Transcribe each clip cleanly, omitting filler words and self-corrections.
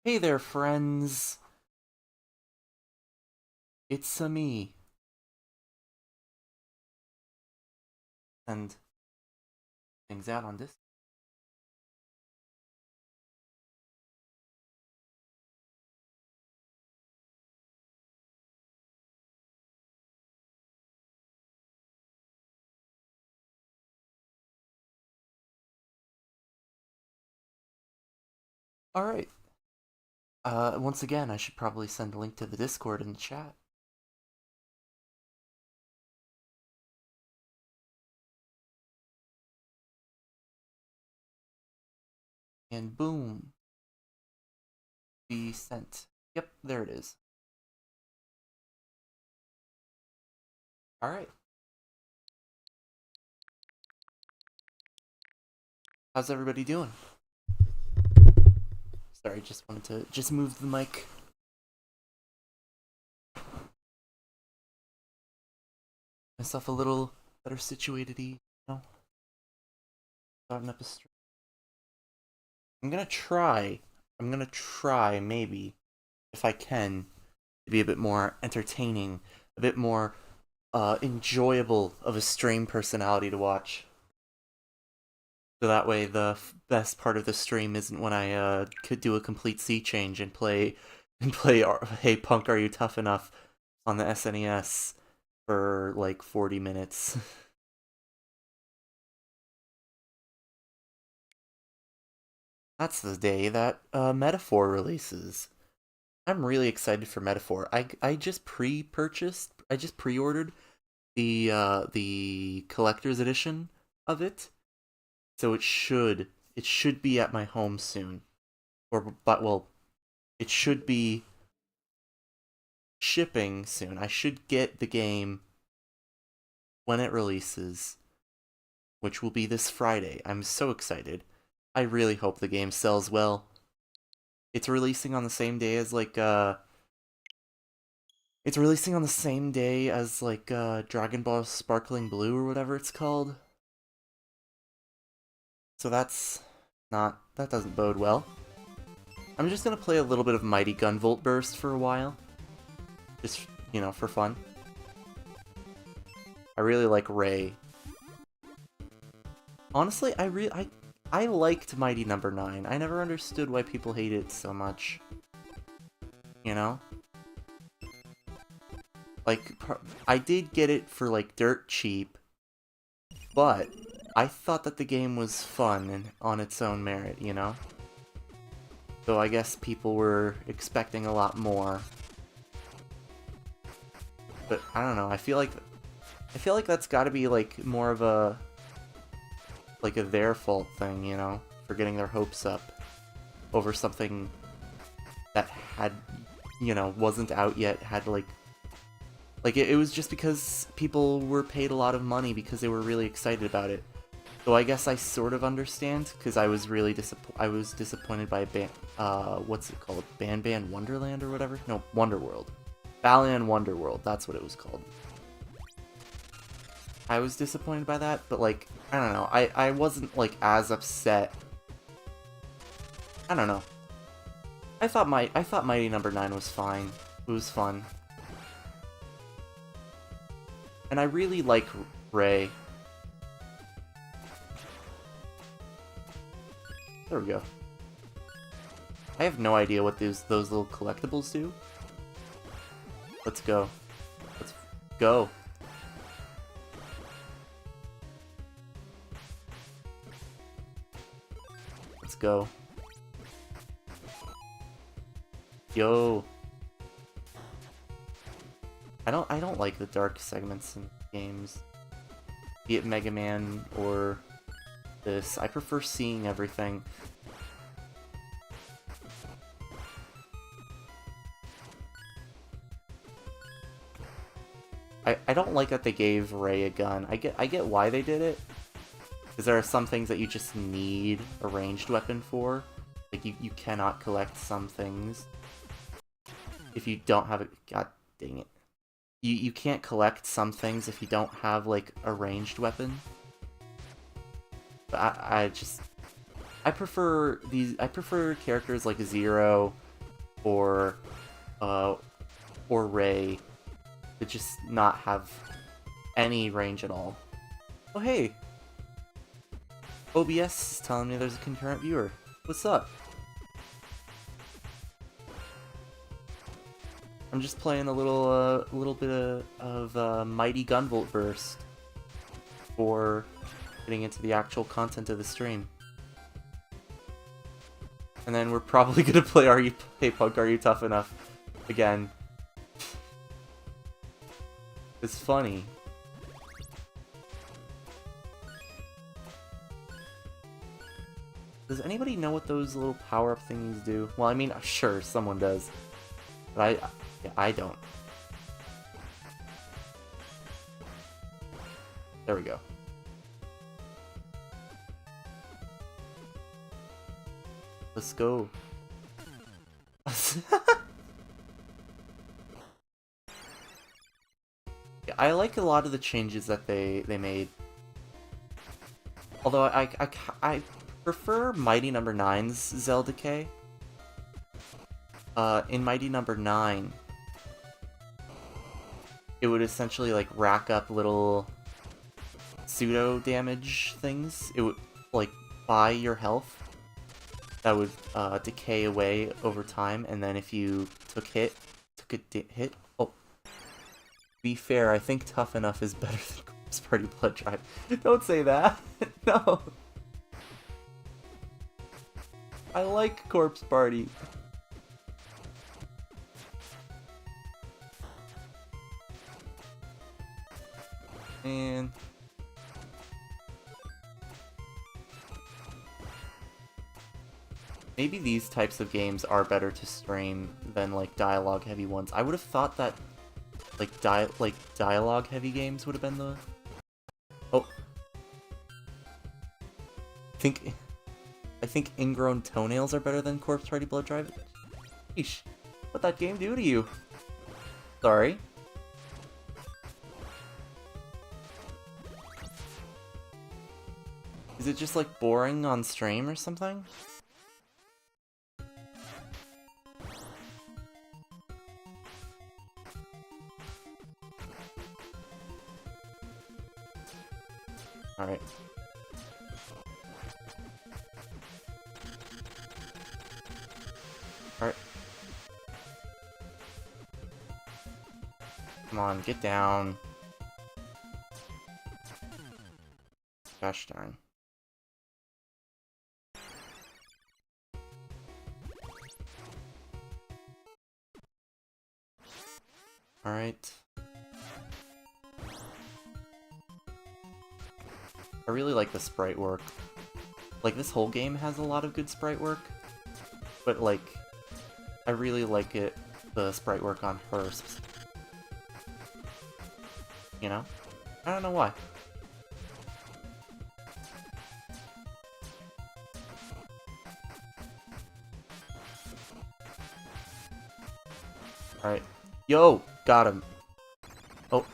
Hey there, friends. It's a me. And things out on this. Alright. Once again, I should probably send a link to the Discord in the chat. And boom. Be sent. Yep, there it is. Alright. How's everybody doing? Sorry, just wanted to move the mic. Myself a little better situated-y, you know? Starting up a stream. I'm gonna try, maybe, if I can, to be a bit more entertaining, a bit more enjoyable of a stream personality to watch. So that way the best part of the stream isn't when I could do a complete sea change and play Hey Punk, Are You Tough Enough on the SNES for like 40 minutes. That's the day that Metaphor releases. I'm really excited for Metaphor. I just pre-ordered the collector's edition of it. So it should be at my home soon. Well, it should be shipping soon. I should get the game when it releases, which will be this Friday. I'm so excited. I really hope the game sells well. It's releasing on the same day as Dragon Ball Sparkling Blue or whatever it's called. So that doesn't bode well. I'm just gonna play a little bit of Mighty Gunvolt Burst for a while. Just, for fun. I really like Ray. Honestly, I liked Mighty Number 9. I never understood why people hate it so much. You know? Like, I did get it for, like, dirt cheap, but I thought that the game was fun and on its own merit, you know? So I guess people were expecting a lot more. But I don't know, I feel like that's gotta be, like, more of a their fault thing, you know? For getting their hopes up over something that had, wasn't out yet, had, it was just because people were paid a lot of money because they were really excited about it. So I guess I sort of understand, because I was really disappointed by what's it called? Ban Wonderland or whatever? No, Wonderworld. Balan Wonderworld, that's what it was called. I was disappointed by that, but, like, I don't know. I wasn't, like, as upset. I don't know. I thought Mighty Number 9 was fine. It was fun. And I really like Ray. There we go. I have no idea what those little collectibles do. Let's go. Let's go. Let's go. Yo. I don't like the dark segments in games. Be it Mega Man or this. I prefer seeing everything. I don't like that they gave Ray a gun. I get why they did it. Because there are some things that you just need a ranged weapon for. Like, you cannot collect some things if you don't have it. God dang it. You can't collect some things if you don't have, like, a ranged weapon. But I prefer characters like Zero or Ray to just not have any range at all. Oh hey! OBS is telling me there's a concurrent viewer. What's up? I'm just playing a little bit of Mighty Gunvolt Burst before getting into the actual content of the stream. And then we're probably gonna play Hey Punk, Are You Tough Enough again. It's funny. Does anybody know what those little power-up thingies do? Well, I mean, sure, someone does. But I don't. There we go. Let's go. Yeah, I like a lot of the changes that they made. Although I prefer Mighty Number 9's Zelda K. In Mighty Number 9, it would essentially like rack up little pseudo damage things. It would like buy your health that would decay away over time, and then if you took a hit. Oh, to be fair, I think Tuff E Nuff is better than Corpse Party Blood Drive. Don't say that. No. I like Corpse Party. And maybe these types of games are better to stream than like dialogue heavy ones. I would have thought that like dialogue heavy games would have been the Oh. I think Ingrown Toenails are better than Corpse Party Blood Drive. Sheesh. What'd that game do to you? Sorry. Is it just like boring on stream or something? Alright. Alright. Come on, get down. Gosh darn. Alright. I really like the sprite work. Like, this whole game has a lot of good sprite work, but, like, I really like the sprite work on her. You know? I don't know why. Alright. Yo! Got him. Oh.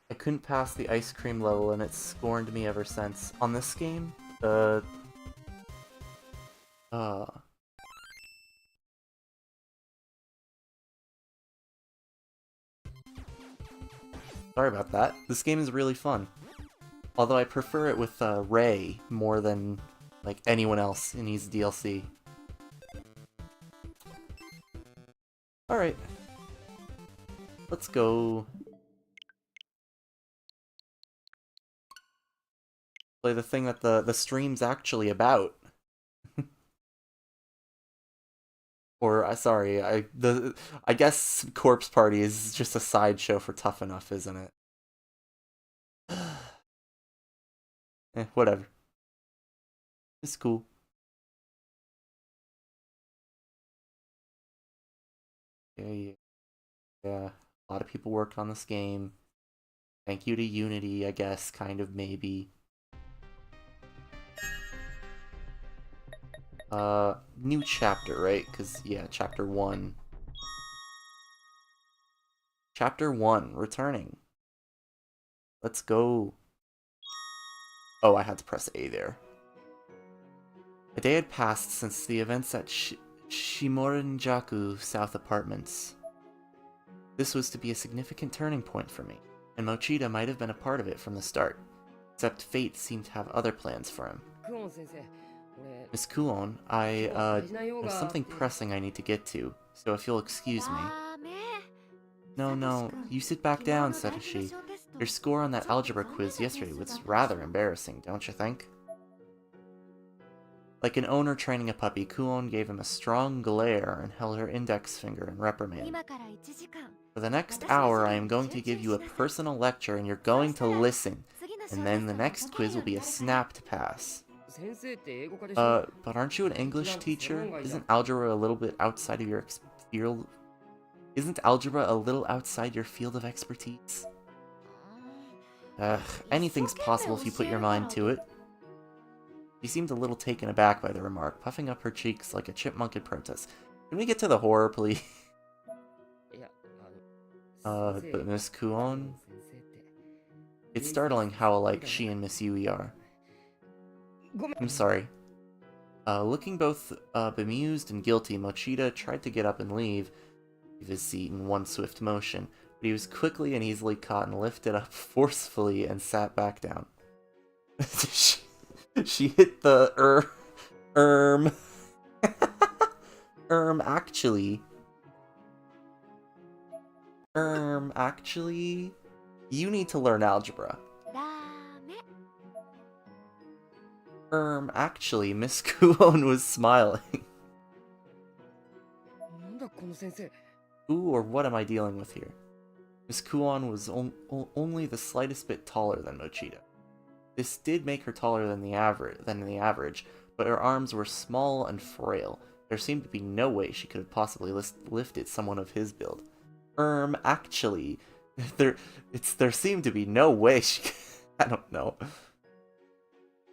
I couldn't pass the ice cream level and it's scorned me ever since. On this game, sorry about that. This game is really fun. Although I prefer it with Ray more than like anyone else in his DLC. Alright. Let's go play the thing that the stream's actually about. Or sorry, I guess Corpse Party is just a sideshow for Tuff E Nuff, isn't it? Whatever. It's cool. Yeah. A lot of people worked on this game. Thank you to Unity, I guess, kind of, maybe. New chapter, right? Because, yeah, chapter 1. Chapter 1, returning. Let's go. Oh, I had to press A there. A day had passed since the events at Shimorinjaku South Apartments. This was to be a significant turning point for me, and Mochida might have been a part of it from the start. Except fate seemed to have other plans for him. Miss Kuon, there's something pressing I need to get to, so if you'll excuse me. No, you sit back down, Satoshi. Your score on that algebra quiz yesterday was rather embarrassing, don't you think? Like an owner training a puppy, Kuon gave him a strong glare and held her index finger in reprimand. For the next hour, I am going to give you a personal lecture and you're going to listen. And then the next quiz will be a snap to pass. But aren't you an English teacher? Isn't algebra a little bit outside of your field? Isn't algebra a little outside your field of expertise? Anything's possible if you put your mind to it. She seemed a little taken aback by the remark, puffing up her cheeks like a chipmunk in protest. Can we get to the horror, please? But Miss Kuon? It's startling how alike she and Miss Yui are. I'm sorry. Looking both bemused and guilty, Mochida tried to get up and leave his seat in one swift motion, but he was quickly and easily caught and lifted up forcefully and sat back down. She hit the actually, you need to learn algebra. Actually, Miss Kuon was smiling. Who or what am I dealing with here? Miss Kuon was only the slightest bit taller than Mochida. This did make her taller than the average, but her arms were small and frail. There seemed to be no way she could have possibly lifted someone of his build. Actually, there seemed to be no way she could, I don't know.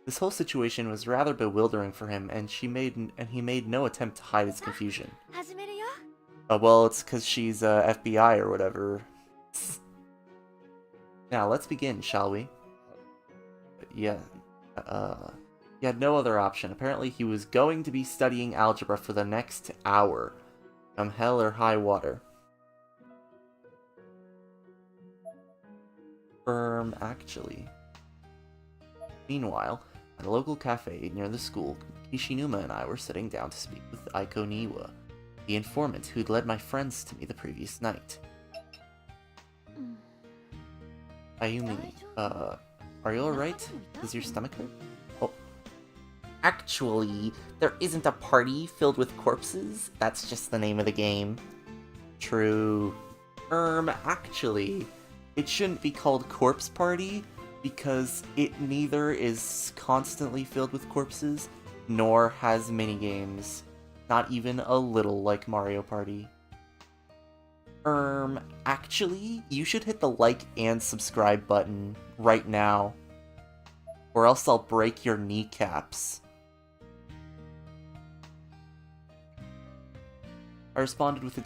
This whole situation was rather bewildering for him, and he made no attempt to hide his confusion. Well, it's because she's FBI or whatever. Now, let's begin, shall we? Yeah, he had no other option. Apparently, he was going to be studying algebra for the next hour. Come hell or high water. Actually. Meanwhile, at a local cafe near the school, Kishinuma and I were sitting down to speak with Aiko Niwa, the informant who'd led my friends to me the previous night. Ayumi, are you alright? Does your stomach hurt? Oh. Actually, there isn't a party filled with corpses. That's just the name of the game. True. Actually, it shouldn't be called Corpse Party, because it neither is constantly filled with corpses, nor has minigames. Not even a little like Mario Party. Actually, you should hit the like and subscribe button right now, or else I'll break your kneecaps. I responded with a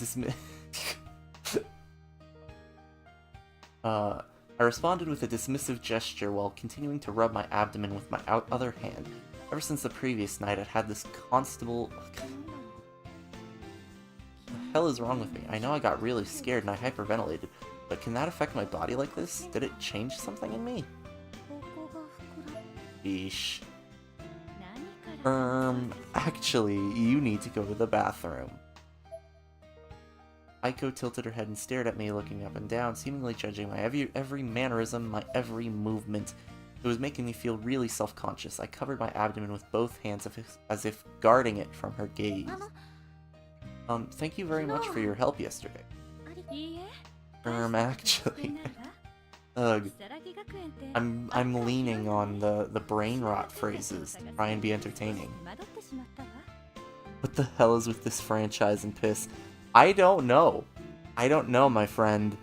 dismissive gesture while continuing to rub my abdomen with my other hand. Ever since the previous night, I'd had this constable... What the hell is wrong with me? I know I got really scared and I hyperventilated, but can that affect my body like this? Did it change something in me? Yeesh. Actually, you need to go to the bathroom. Aiko tilted her head and stared at me, looking up and down, seemingly judging my every mannerism, my every movement. It was making me feel really self-conscious. I covered my abdomen with both hands as if guarding it from her gaze. Thank you very much for your help yesterday. Actually... Ugh. I'm leaning on the brain rot phrases to try and be entertaining. What the hell is with this franchise and piss? I don't know. I don't know, my friend.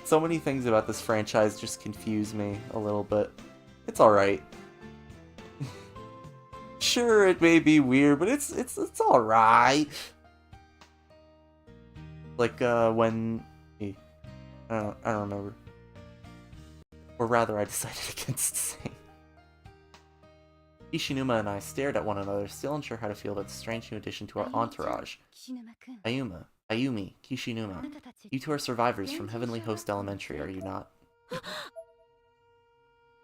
So many things about this franchise just confuse me a little bit. It's alright. Sure, it may be weird, but it's alright. Like, when... I don't remember. Or rather, I decided against saying. Kishinuma and I stared at one another, still unsure how to feel about the strange new addition to our entourage. Ayumi, Kishinuma. You two are survivors from Heavenly Host Elementary, are you not?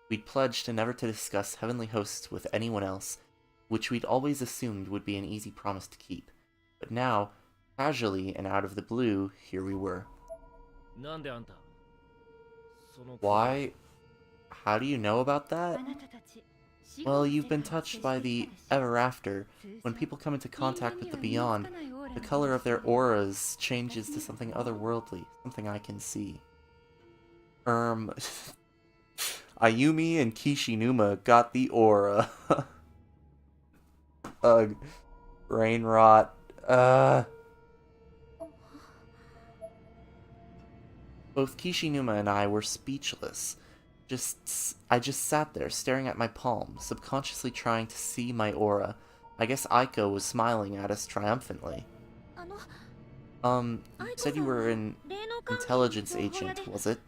We'd pledged never to discuss Heavenly Hosts with anyone else, which we'd always assumed would be an easy promise to keep. But now, casually and out of the blue, here we were. Why? How do you know about that? Well, you've been touched by the ever after. When people come into contact with the beyond, the color of their auras changes to something otherworldly, something I can see. Ayumi and Kishinuma got the aura. Ugh. Brain rot. Both Kishinuma and I were speechless. I just sat there, staring at my palm, subconsciously trying to see my aura. I guess Aiko was smiling at us triumphantly. You said you were an intelligence agent, was it?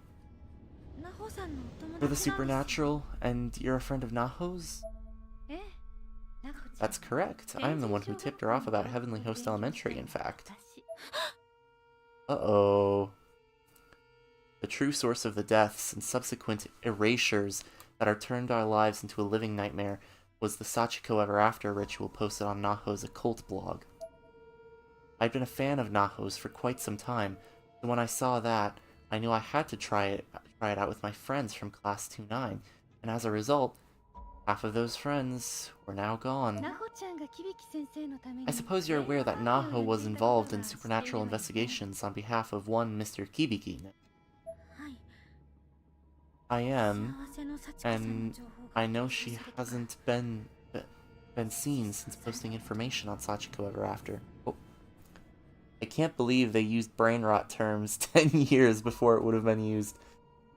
For the supernatural, and you're a friend of Naho's? That's correct. I am the one who tipped her off about Heavenly Host Elementary, in fact. Uh-oh. The true source of the deaths and subsequent erasures that are turned our lives into a living nightmare was the Sachiko Ever After ritual posted on Naho's occult blog. I'd been a fan of Naho's for quite some time, so when I saw that, I knew I had to try it out with my friends from Class 2-9, and as a result, half of those friends were now gone. I suppose you're aware that Naho was involved in supernatural investigations on behalf of one Mr. Kibiki. I am, and I know she hasn't been seen since posting information on Sachiko Ever After. Oh. I can't believe they used brain rot terms 10 years before it would have been used.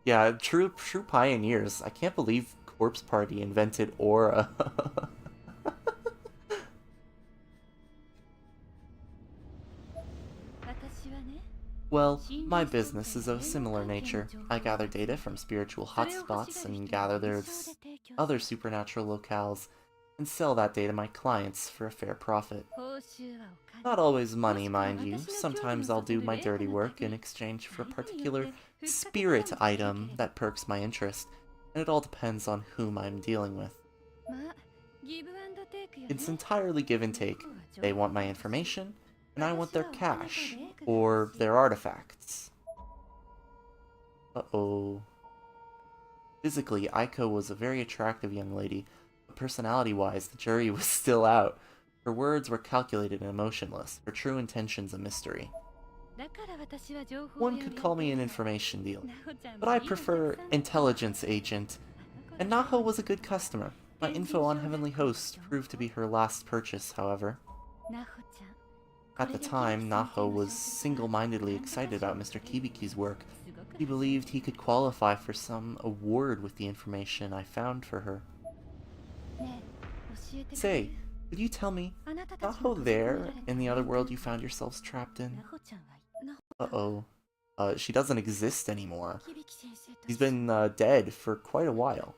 Yeah, true pioneers. I can't believe Corpse Party invented aura. Well, my business is of a similar nature. I gather data from spiritual hotspots and gather their other supernatural locales, and sell that data to my clients for a fair profit. Not always money, mind you. Sometimes I'll do my dirty work in exchange for a particular spirit item that perks my interest, and it all depends on whom I'm dealing with. It's entirely give and take. They want my information, and I want their cash, or their artifacts. Uh-oh. Physically, Aiko was a very attractive young lady, but personality-wise, the jury was still out. Her words were calculated and emotionless, her true intentions a mystery. One could call me an information dealer, but I prefer intelligence agent, and Naho was a good customer. My info on Heavenly Host proved to be her last purchase, however. At the time, Naho was single-mindedly excited about Mr. Kibiki's work. He believed he could qualify for some award with the information I found for her. Say, could you tell me, Naho there, in the other world you found yourselves trapped in? Uh-oh. She doesn't exist anymore. She's been dead for quite a while.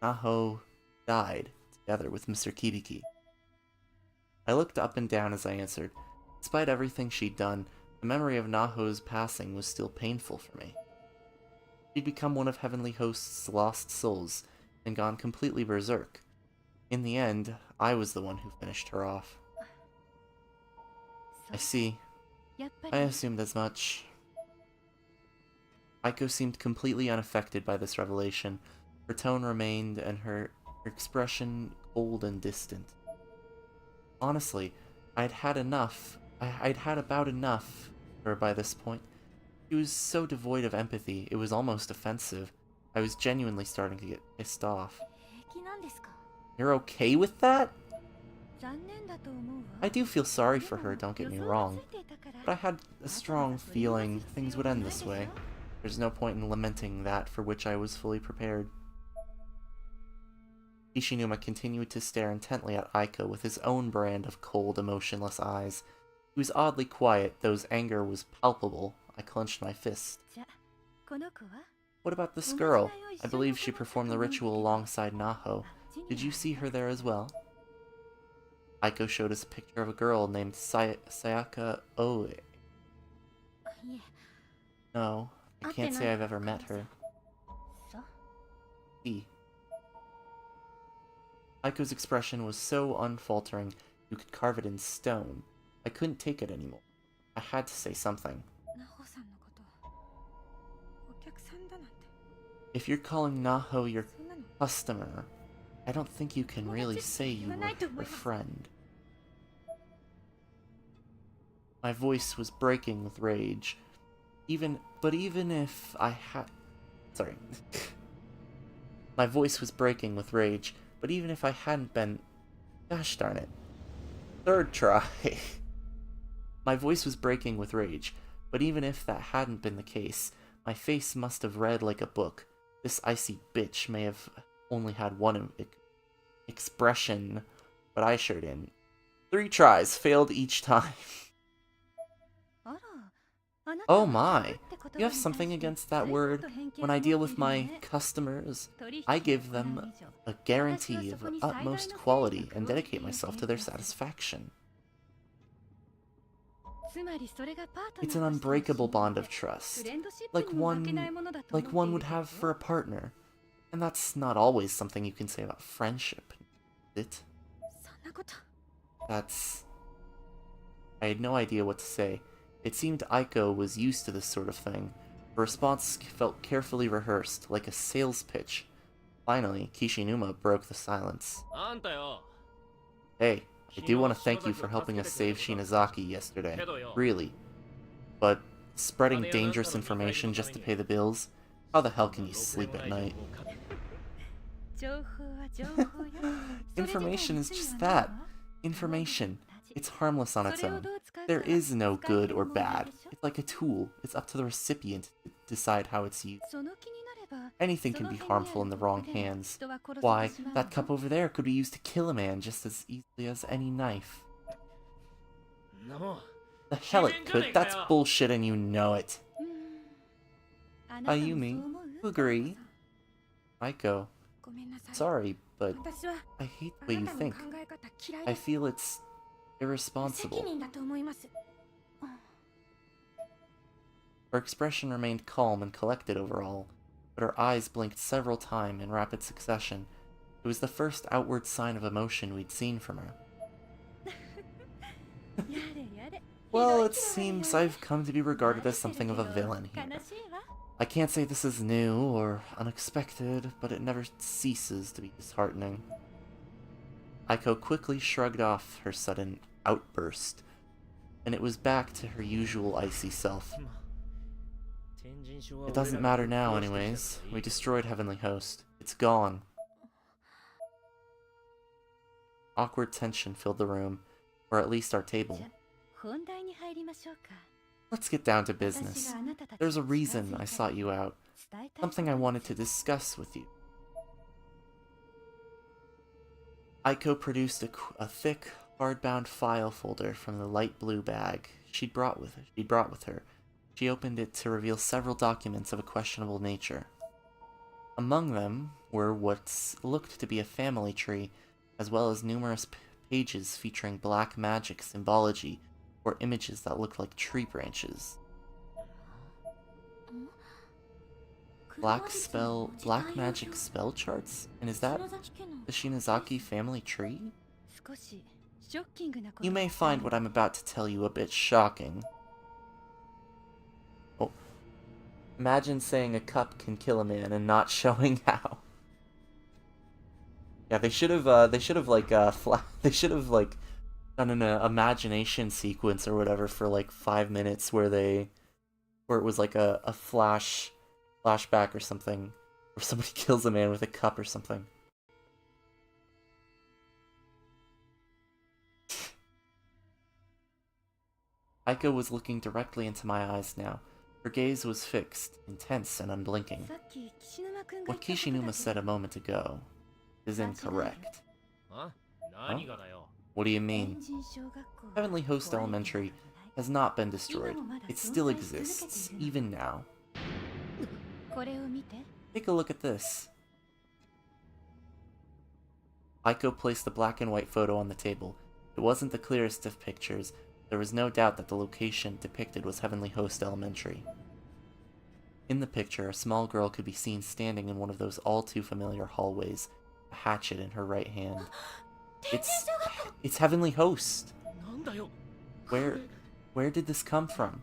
Naho died, together with Mr. Kibiki. I looked up and down as I answered. Despite everything she'd done, the memory of Naho's passing was still painful for me. She'd become one of Heavenly Host's lost souls, and gone completely berserk. In the end, I was the one who finished her off. I see. I assumed as much. Aiko seemed completely unaffected by this revelation. Her tone remained, and her expression cold and distant. Honestly, I'd had about enough of her by this point. She was so devoid of empathy, it was almost offensive. I was genuinely starting to get pissed off. You're okay with that? I do feel sorry for her, don't get me wrong, but I had a strong feeling things would end this way. There's no point in lamenting that for which I was fully prepared. Kishinuma continued to stare intently at Aiko with his own brand of cold, emotionless eyes. He was oddly quiet, though his anger was palpable. I clenched my fist. What about this girl? I believe she performed the ritual alongside Naho. Did you see her there as well? Aiko showed us a picture of a girl named Sayaka Oe. No, I can't say I've ever met her. See. Aiko's expression was so unfaltering, you could carve it in stone. I couldn't take it anymore. I had to say something. If you're calling Naho your customer, I don't think you can really say you were her friend. My voice was breaking with rage. Even if I had... Sorry. My voice was breaking with rage, but even if I hadn't been... Gosh darn it. Third try. My voice was breaking with rage, but even if that hadn't been the case, my face must have read like a book. This icy bitch may have only had one expression, but I sure didn't. 3 tries, failed each time. Oh my, you have something against that word? When I deal with my customers, I give them a guarantee of utmost quality and dedicate myself to their satisfaction. It's an unbreakable bond of trust, like one would have for a partner. And that's not always something you can say about friendship, is it? I had no idea what to say. It seemed Aiko was used to this sort of thing. Her response felt carefully rehearsed, like a sales pitch. Finally, Kishinuma broke the silence. Hey, I do want to thank you for helping us save Shinazaki yesterday. Really. But spreading dangerous information just to pay the bills? How the hell can you sleep at night? Information is just that. Information. It's harmless on its own. There is no good or bad. It's like a tool. It's up to the recipient to decide how it's used. Anything can be harmful in the wrong hands. Why, that cup over there could be used to kill a man just as easily as any knife. The hell it could. That's bullshit and you know it. Ayumi, you agree? Aiko, sorry, but I hate the way you think. I feel it's irresponsible. Her expression remained calm and collected overall, but her eyes blinked several times in rapid succession. It was the first outward sign of emotion we'd seen from her. Well, it seems I've come to be regarded as something of a villain here. I can't say this is new or unexpected, but it never ceases to be disheartening. Aiko quickly shrugged off her sudden outburst, and it was back to her usual icy self. It doesn't matter now anyways. We destroyed Heavenly Host. It's gone. Awkward tension filled the room, or at least our table. Let's get down to business. There's a reason I sought you out. Something I wanted to discuss with you. Aiko produced a thick, hardbound file folder from the light blue bag she'd brought with her. She opened it to reveal several documents of a questionable nature. Among them were what looked to be a family tree, as well as numerous pages featuring black magic symbology or images that looked like tree branches. Black magic spell charts? And is that the Shinazaki family tree? You may find what I'm about to tell you a bit shocking. Oh. Imagine saying a cup can kill a man and not showing how. Yeah, they should have done an imagination sequence or whatever for like 5 minutes where it was like a flashback or something, where somebody kills a man with a cup or something. Aiko was looking directly into my eyes now. Her gaze was fixed, intense, and unblinking. What Kishinuma said a moment ago is incorrect. Huh? What do you mean? Heavenly Host Elementary has not been destroyed. It still exists, even now. Take a look at this. Aiko placed the black and white photo on the table. It wasn't the clearest of pictures. There was no doubt that the location depicted was Heavenly Host Elementary. In the picture, a small girl could be seen standing in one of those all-too-familiar hallways, a hatchet in her right hand. It's Heavenly Host! Where did this come from?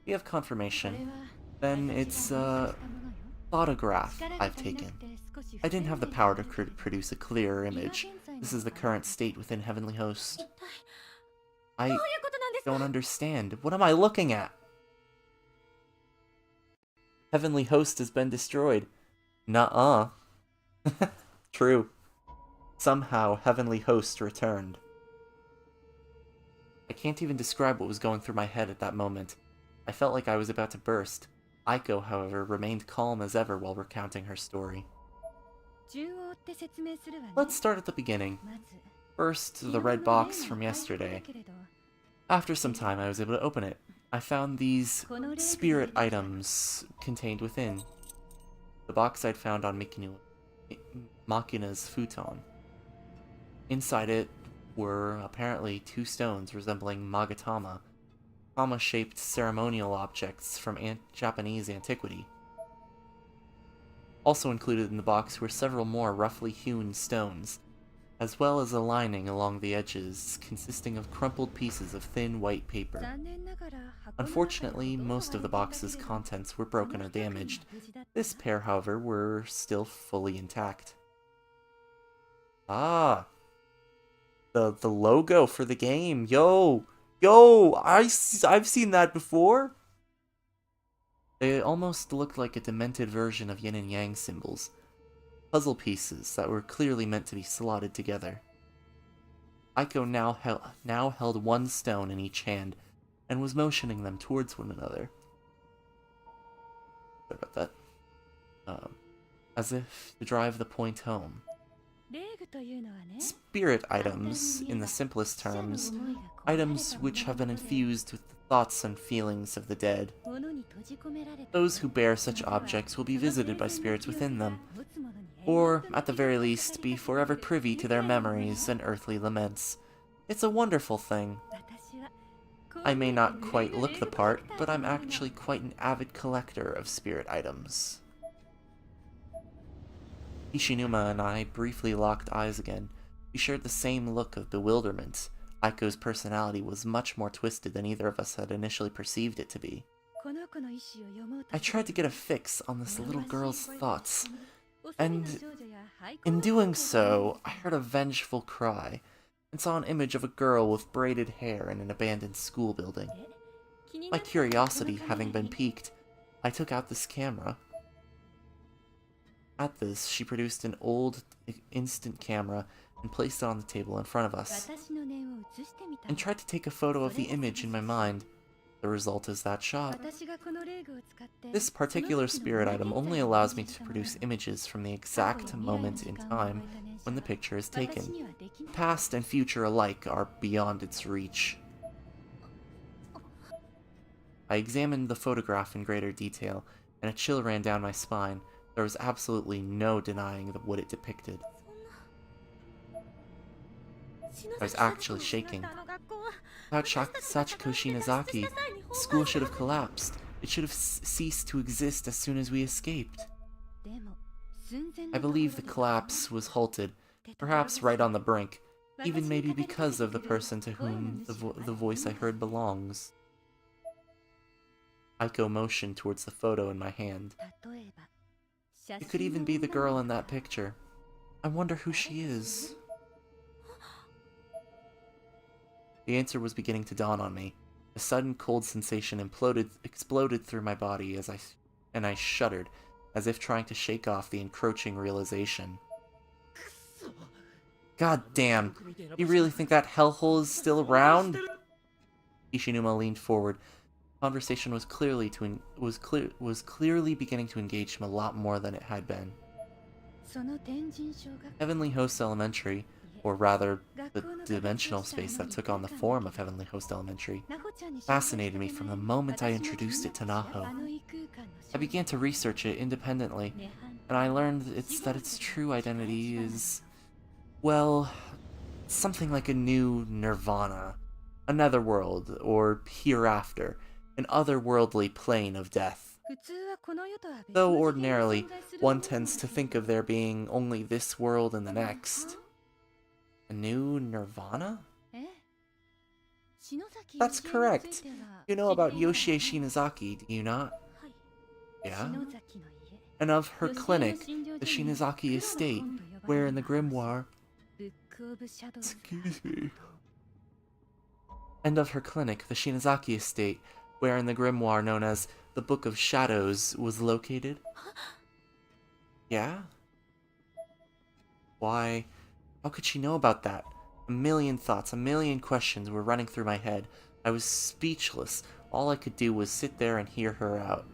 We have confirmation. Then it's a photograph I've taken. I didn't have the power to produce a clearer image. This is the current state within Heavenly Host. I don't understand. What am I looking at? Heavenly Host has been destroyed. Nuh-uh. True. Somehow, Heavenly Host returned. I can't even describe what was going through my head at that moment. I felt like I was about to burst. Aiko, however, remained calm as ever while recounting her story. Let's start at the beginning. First, the red box from yesterday. After some time, I was able to open it. I found these spirit items contained within. The box I'd found on Makina's futon. Inside it were apparently 2 stones resembling magatama, comma-shaped ceremonial objects from Japanese antiquity. Also included in the box were several more roughly hewn stones, as well as a lining along the edges consisting of crumpled pieces of thin white paper. Unfortunately, most of the box's contents were broken or damaged. This pair, however, were still fully intact. Ah! The logo for the game. Yo! I've seen that before! They almost looked like a demented version of yin and yang symbols. Puzzle pieces that were clearly meant to be slotted together. Aiko now held 1 stone in each hand, and was motioning them towards one another. Sorry about that. As if to drive the point home. Spirit items, in the simplest terms, items which have been infused with the thoughts and feelings of the dead. Those who bear such objects will be visited by spirits within them, or, at the very least, be forever privy to their memories and earthly laments. It's a wonderful thing. I may not quite look the part, but I'm actually quite an avid collector of spirit items. Ishinuma and I briefly locked eyes again. We shared the same look of bewilderment. Aiko's personality was much more twisted than either of us had initially perceived it to be. I tried to get a fix on this little girl's thoughts, and in doing so, I heard a vengeful cry, and saw an image of a girl with braided hair in an abandoned school building. My curiosity having been piqued, I took out this camera. At this, she produced an old instant camera and placed it on the table in front of us, and tried to take a photo of the image in my mind. The result is that shot. This particular spirit item only allows me to produce images from the exact moment in time when the picture is taken. Past and future alike are beyond its reach. I examined the photograph in greater detail, and a chill ran down my spine. There was absolutely no denying what it depicted. I was actually shaking. Without Sachiko Shinazaki, the school should have collapsed. It should have ceased to exist as soon as we escaped. I believe the collapse was halted, perhaps right on the brink, even maybe because of the person to whom the voice I heard belongs. Aiko motioned towards the photo in my hand. It could even be the girl in that picture. I wonder who she is. The answer was beginning to dawn on me. A sudden cold sensation exploded through my body and I shuddered, as if trying to shake off the encroaching realization. God damn! You really think that hellhole is still around? Ishinuma leaned forward. Conversation was clearly beginning to engage him a lot more than it had been. Heavenly Host Elementary, or rather, the dimensional space that took on the form of Heavenly Host Elementary, fascinated me from the moment I introduced it to Naho. I began to research it independently, and I learned that its true identity is Well, something like a new nirvana, another world, or hereafter, an otherworldly plane of death. Though ordinarily, one tends to think of there being only this world and the next. A new nirvana? That's correct. You know about Yoshie Shinozaki, do you not? Yeah? And of her clinic, the Shinozaki Estate, where in the grimoire... Excuse me. And of her clinic, the Shinozaki Estate, where in the grimoire known as the Book of Shadows was located? Yeah? Why, how could she know about that? A million thoughts, a million questions were running through my head. I was speechless. All I could do was sit there and hear her out.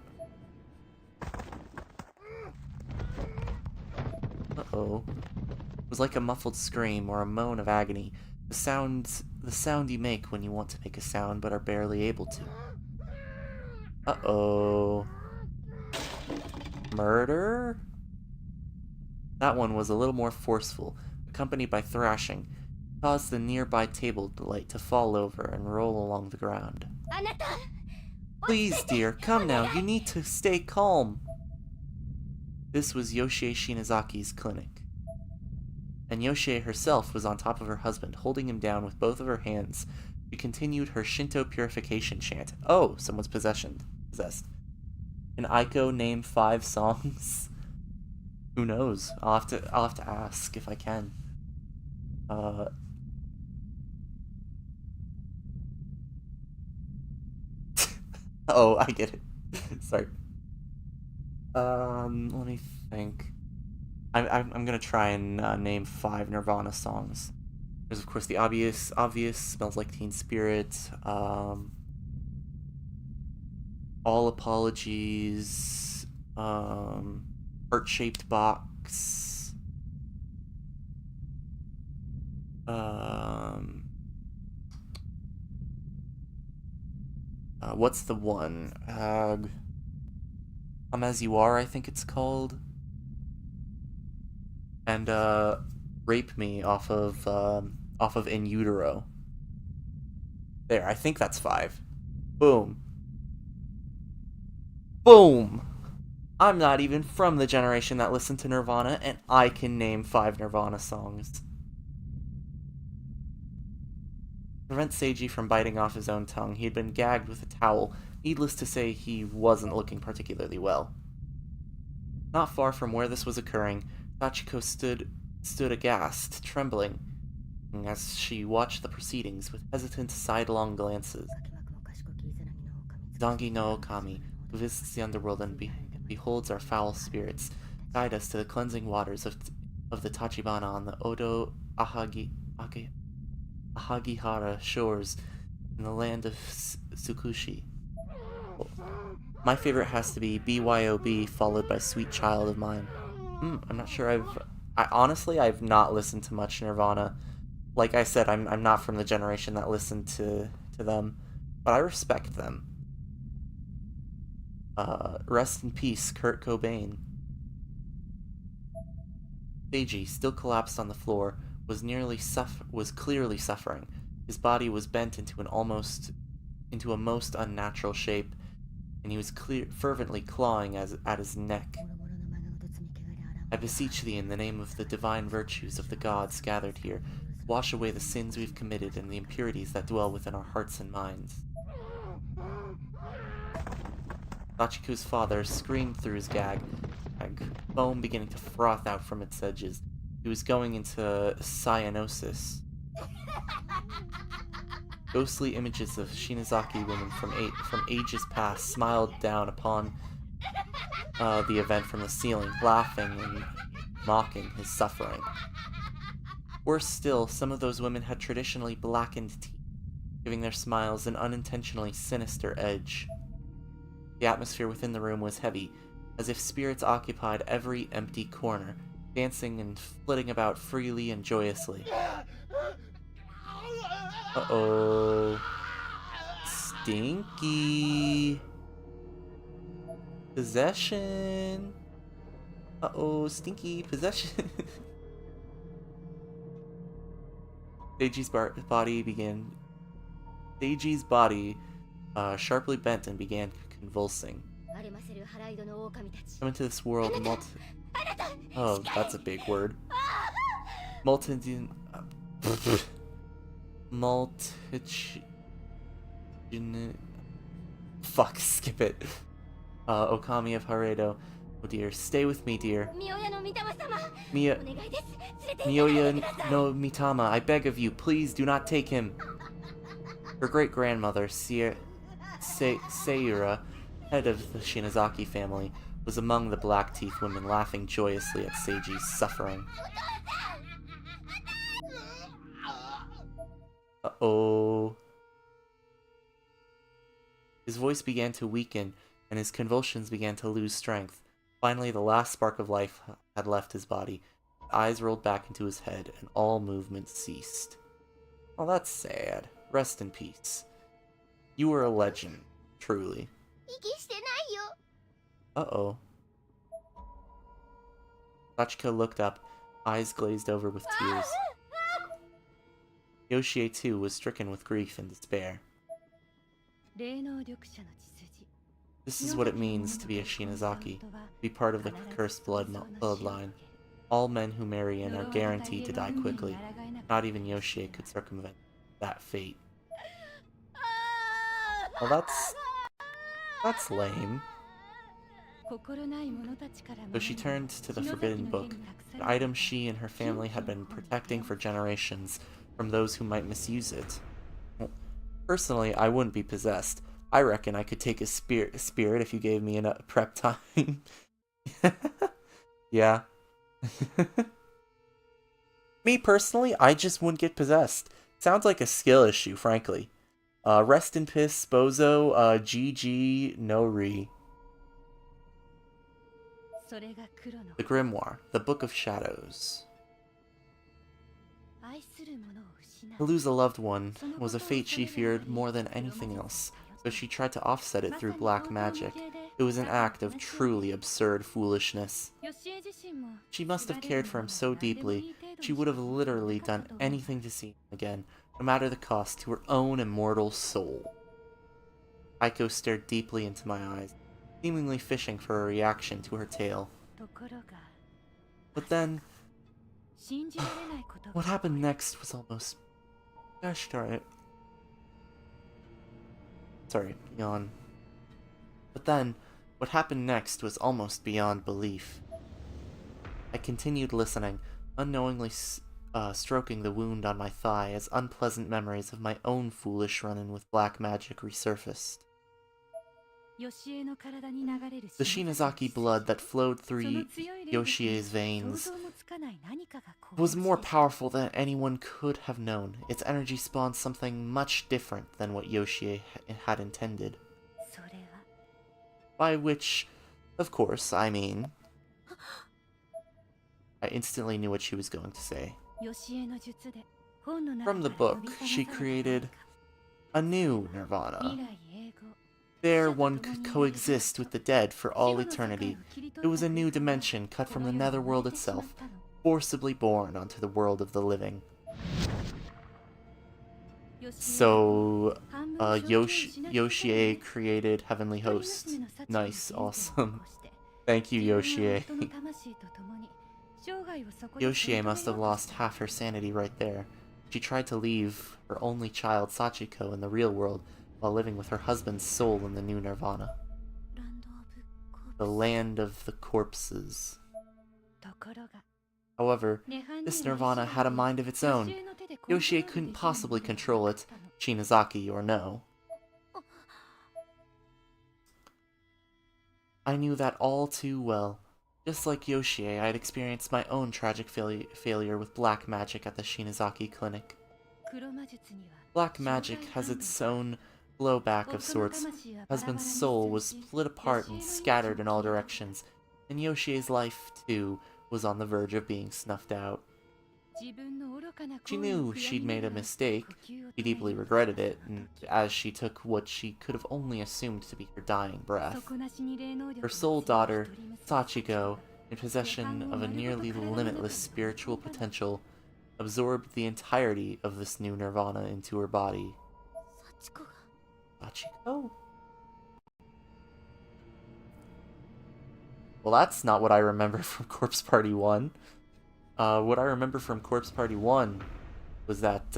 Uh-oh. It was like a muffled scream or a moan of agony. The sound you make when you want to make a sound but are barely able to. Uh-oh. Murder? That one was a little more forceful, accompanied by thrashing. It caused the nearby table light to fall over and roll along the ground. Please, dear, come now. You need to stay calm. This was Yoshie Shinozaki's clinic. And Yoshie herself was on top of her husband, holding him down with both of her hands. She continued her Shinto purification chant. Oh, someone's possessed. Can Aiko name 5 songs? Who knows? I'll have to ask if I can. Oh, I get it. Sorry. Let me think. I'm gonna try and name 5 Nirvana songs. There's of course the obvious Smells Like Teen Spirit, All Apologies, Heart-Shaped Box, what's the one? Come As You Are, I think it's called. And Rape Me off of In Utero. There, I think that's 5. Boom. Boom! I'm not even from the generation that listened to Nirvana, and I can name 5 Nirvana songs. To prevent Seiji from biting off his own tongue, he had been gagged with a towel. Needless to say, he wasn't looking particularly well. Not far from where this was occurring, Sachiko stood aghast, trembling, as she watched the proceedings with hesitant, sidelong glances. Zangi no Okami, who visits the underworld and beholds our foul spirits, guide us to the cleansing waters of the Tachibana on the Odo Ahagihara shores in the land of Tsukushi. My favorite has to be BYOB, followed by Sweet Child of Mine. I'm not sure I've not listened to much Nirvana. Like I said, I'm not from the generation that listened to them, but I respect them. Rest in peace, Kurt Cobain. Seiji, still collapsed on the floor, was clearly suffering. His body was bent into a most unnatural shape, and he was fervently clawing at his neck. I beseech thee in the name of the divine virtues of the gods gathered here, wash away the sins we've committed and the impurities that dwell within our hearts and minds. Sachiko's father screamed through his gag, foam beginning to froth out from its edges. He was going into cyanosis. Ghostly images of Shinozaki women from ages past smiled down upon the event from the ceiling, laughing and mocking his suffering. Worse still, some of those women had traditionally blackened teeth, giving their smiles an unintentionally sinister edge. The atmosphere within the room was heavy, as if spirits occupied every empty corner, dancing and flitting about freely and joyously. Uh-oh. Stinky. Possession. Uh-oh, stinky possession. Seiji's body sharply bent and began convulsing. Come into this world, oh, that's a big word. Multi... Fuck, skip it. Okami of Haredo. Oh dear, stay with me, dear. Miyoya no Mitama, I beg of you, please do not take him. Her great-grandmother, Seira, head of the Shinazaki family, was among the black-teeth women laughing joyously at Seiji's suffering. Uh-oh. His voice began to weaken, and his convulsions began to lose strength. Finally, the last spark of life had left his body. His eyes rolled back into his head, and all movement ceased. Oh, that's sad. Rest in peace. You were a legend, truly. Uh-oh. Sachiko looked up, eyes glazed over with tears. Yoshie, too, was stricken with grief and despair. This is what it means to be a Shinazaki, to be part of the cursed bloodline. All men who marry in are guaranteed to die quickly. Not even Yoshie could circumvent that fate. Well, that's lame. So she turned to the forbidden book, an item she and her family had been protecting for generations from those who might misuse it. Well, personally, I wouldn't be possessed. I reckon I could take a spirit if you gave me enough prep time. Yeah. Me personally, I just wouldn't get possessed. Sounds like a skill issue, frankly. Rest in piss, Bozo, GG, no re. The Grimoire, the Book of Shadows. To lose a loved one was a fate she feared more than anything else, so she tried to offset it through black magic. It was an act of truly absurd foolishness. She must have cared for him so deeply, she would have literally done anything to see him again, no matter the cost to her own immortal soul. Aiko stared deeply into my eyes, seemingly fishing for a reaction to her tale. But then, what happened next was almost... Gosh darn it. Sorry, yawn. But then, what happened next was almost beyond belief. I continued listening, unknowingly stroking the wound on my thigh as unpleasant memories of my own foolish run-in with black magic resurfaced. The Shinazaki blood that flowed through Yoshie's veins was more powerful than anyone could have known. Its energy spawned something much different than what Yoshie had intended. By which, of course, I mean... I instantly knew what she was going to say. From the book, she created a new Nirvana. There, one could coexist with the dead for all eternity. It was a new dimension cut from the netherworld itself, forcibly born onto the world of the living. So, Yoshie created Heavenly Host. Nice, awesome. Thank you, Yoshie. Yoshie must have lost half her sanity right there. She tried to leave her only child, Sachiko, in the real world, while living with her husband's soul in the new Nirvana. The land of the corpses. However, this Nirvana had a mind of its own. Yoshie couldn't possibly control it, Shinazaki or no. I knew that all too well. Just like Yoshie, I had experienced my own tragic failure with black magic at the Shinazaki clinic. Black magic has its own blowback of sorts. Husband's soul was split apart and scattered in all directions, and Yoshie's life, too, was on the verge of being snuffed out. She knew she'd made a mistake, she deeply regretted it, and as she took what she could have only assumed to be her dying breath. Her sole daughter, Sachiko, in possession of a nearly limitless spiritual potential, absorbed the entirety of this new nirvana into her body. Sachiko? Well, that's not what I remember from Corpse Party 1. What I remember from Corpse Party 1 was that,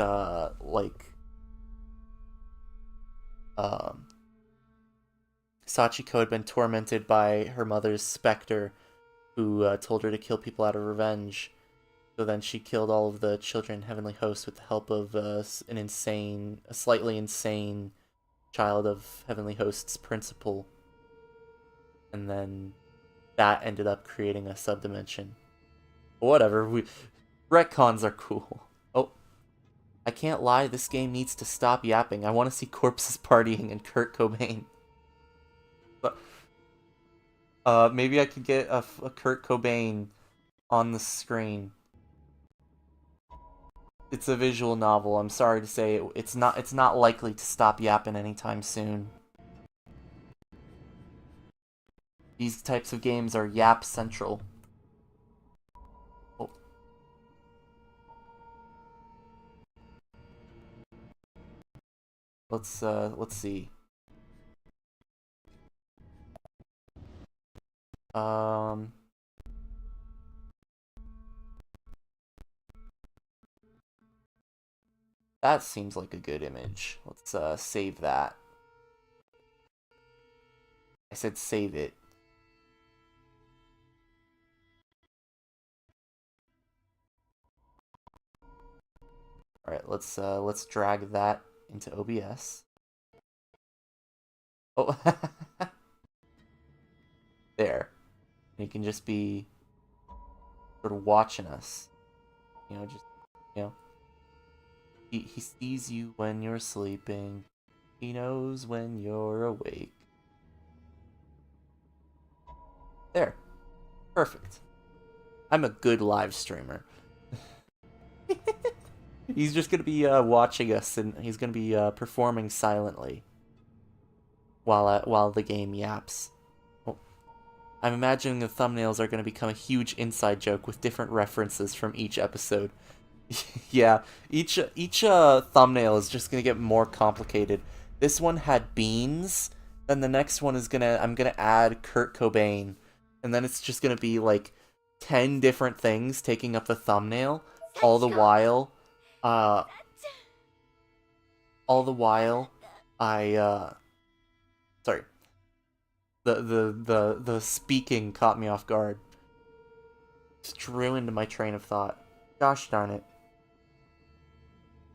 Sachiko had been tormented by her mother's specter, who told her to kill people out of revenge. So then she killed all of the children in Heavenly Host with the help of a slightly insane child of Heavenly Host's principal. And then that ended up creating a subdimension. Whatever, retcons are cool. Oh, I can't lie, this game needs to stop yapping. I want to see corpses partying and Kurt Cobain. Maybe I could get a Kurt Cobain on the screen. It's a visual novel. I'm sorry to say it's not likely to stop yapping anytime soon. These types of games are yap central. Oh. Let's see. That seems like a good image. Let's save that. I said save it. Alright, let's drag that into OBS. Oh, there. And you can just be sort of watching us. You know, just, you know. He sees you when you're sleeping. He knows when you're awake. There. Perfect. I'm a good live streamer. He's just gonna be watching us, and he's gonna be performing silently while the game yaps. Oh. I'm imagining the thumbnails are gonna become a huge inside joke with different references from each episode. Yeah, each thumbnail is just gonna get more complicated. This one had beans, then the next one is I'm gonna add Kurt Cobain, and then it's just gonna be like 10 different things taking up the thumbnail, all the while sorry. The speaking caught me off guard. Just ruined my train of thought. Gosh darn it.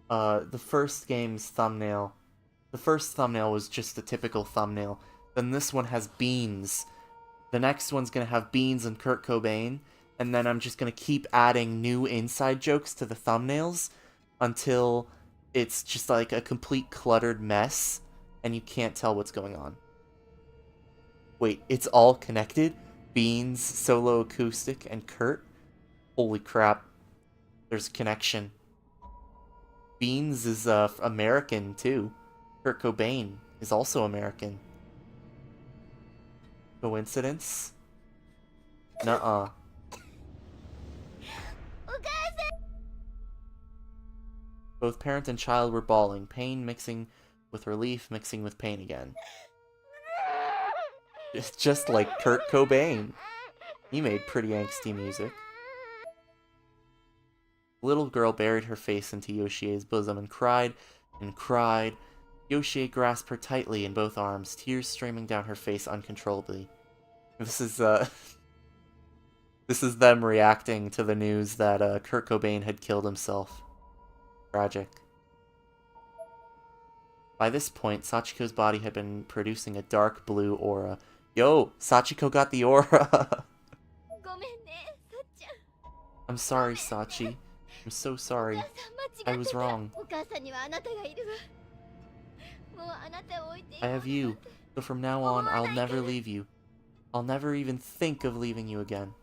The first thumbnail was just a typical thumbnail. Then this one has beans. The next one's gonna have beans and Kurt Cobain, and then I'm just gonna keep adding new inside jokes to the thumbnails until it's just like a complete cluttered mess, and you can't tell what's going on. Wait, it's all connected? Beans, solo acoustic, and Kurt? Holy crap. There's a connection. Beans is American, too. Kurt Cobain is also American. Coincidence? Nuh-uh. Both parent and child were bawling, pain mixing with relief, mixing with pain again. It's just like Kurt Cobain. He made pretty angsty music. The little girl buried her face into Yoshie's bosom and cried and cried. Yoshie grasped her tightly in both arms, tears streaming down her face uncontrollably. This is them reacting to the news that Kurt Cobain had killed himself. Tragic. By this point, Sachiko's body had been producing a dark blue aura. Yo, Sachiko got the aura! I'm sorry, Sachi. I'm so sorry. I was wrong. I have you, so from now on, I'll never leave you. I'll never even think of leaving you again.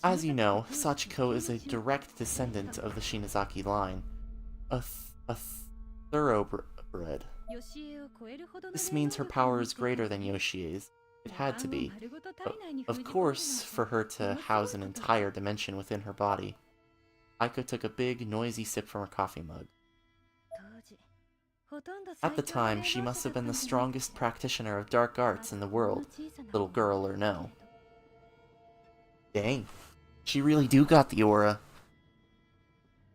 As you know, Sachiko is a direct descendant of the Shinozaki line. A thoroughbred. This means her power is greater than Yoshie's. It had to be. Of course, for her to house an entire dimension within her body. Aiko took a big, noisy sip from her coffee mug. At the time, she must have been the strongest practitioner of dark arts in the world, little girl or no. Dang. She really do got the aura.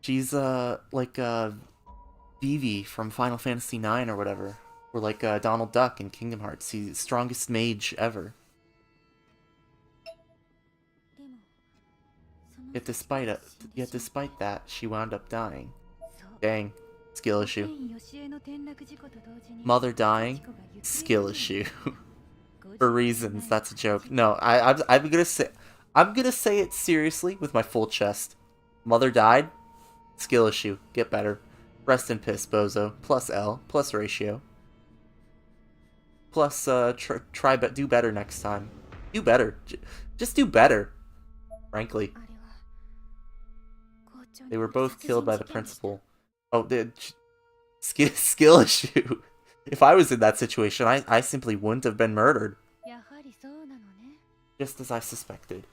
She's, like, Vivi from Final Fantasy IX or whatever. Or like, Donald Duck in Kingdom Hearts. He's the strongest mage ever. Yet despite that, she wound up dying. Dang. Skill issue. Mother dying? Skill issue. For reasons, that's a joke. No, I'm gonna say it seriously with my full chest. Mother died? Skill issue. Get better. Rest in piss, bozo. Plus L. Plus ratio. Plus, do better next time. Do better. Just do better. Frankly. They were both killed by the principal. Oh, skill issue. If I was in that situation, I simply wouldn't have been murdered. Just as I suspected.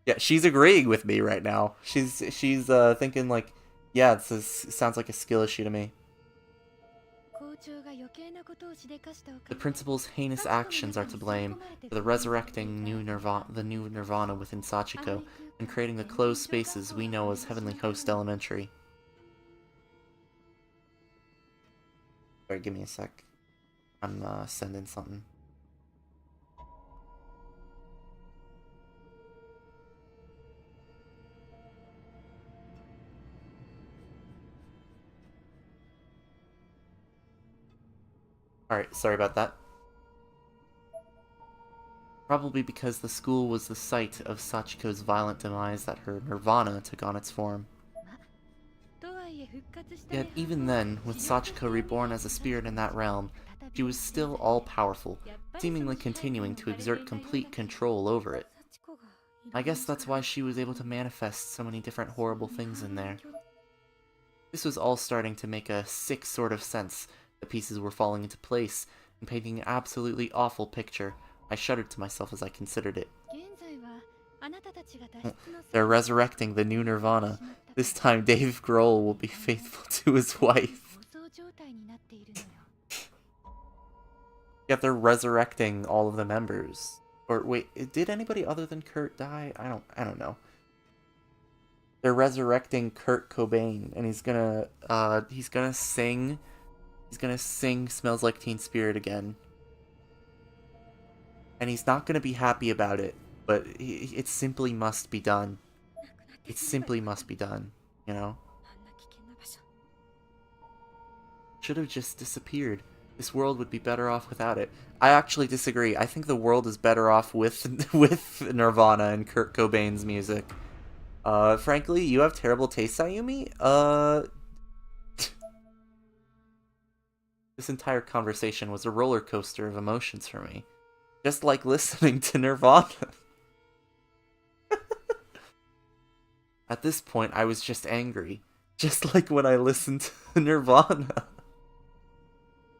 Yeah, she's agreeing with me right now. She's thinking like, yeah, it sounds like a skill issue to me. The principal's heinous actions are to blame for the resurrecting the new Nirvana within Sachiko and creating the closed spaces we know as Heavenly Host Elementary. Sorry, give me a sec. I'm sending something. Alright, sorry about that. Probably because the school was the site of Sachiko's violent demise that her Nirvana took on its form. Yet even then, with Sachiko reborn as a spirit in that realm, she was still all-powerful, seemingly continuing to exert complete control over it. I guess that's why she was able to manifest so many different horrible things in there. This was all starting to make a sick sort of sense. The pieces were falling into place and painting an absolutely awful picture. I shuddered to myself as I considered it. They're resurrecting the new Nirvana. This time Dave Grohl will be faithful to his wife. Yet they're resurrecting all of the members. Or wait, did anybody other than Kurt die? I don't know. They're resurrecting Kurt Cobain, and he's gonna sing. He's gonna sing Smells Like Teen Spirit again. And he's not gonna be happy about it, but it simply must be done. It simply must be done, you know? Should have just disappeared. This world would be better off without it. I actually disagree. I think the world is better off with Nirvana and Kurt Cobain's music. Frankly, you have terrible taste, Ayumi? This entire conversation was a roller coaster of emotions for me. Just like listening to Nirvana. At this point, I was just angry. Just like when I listened to Nirvana.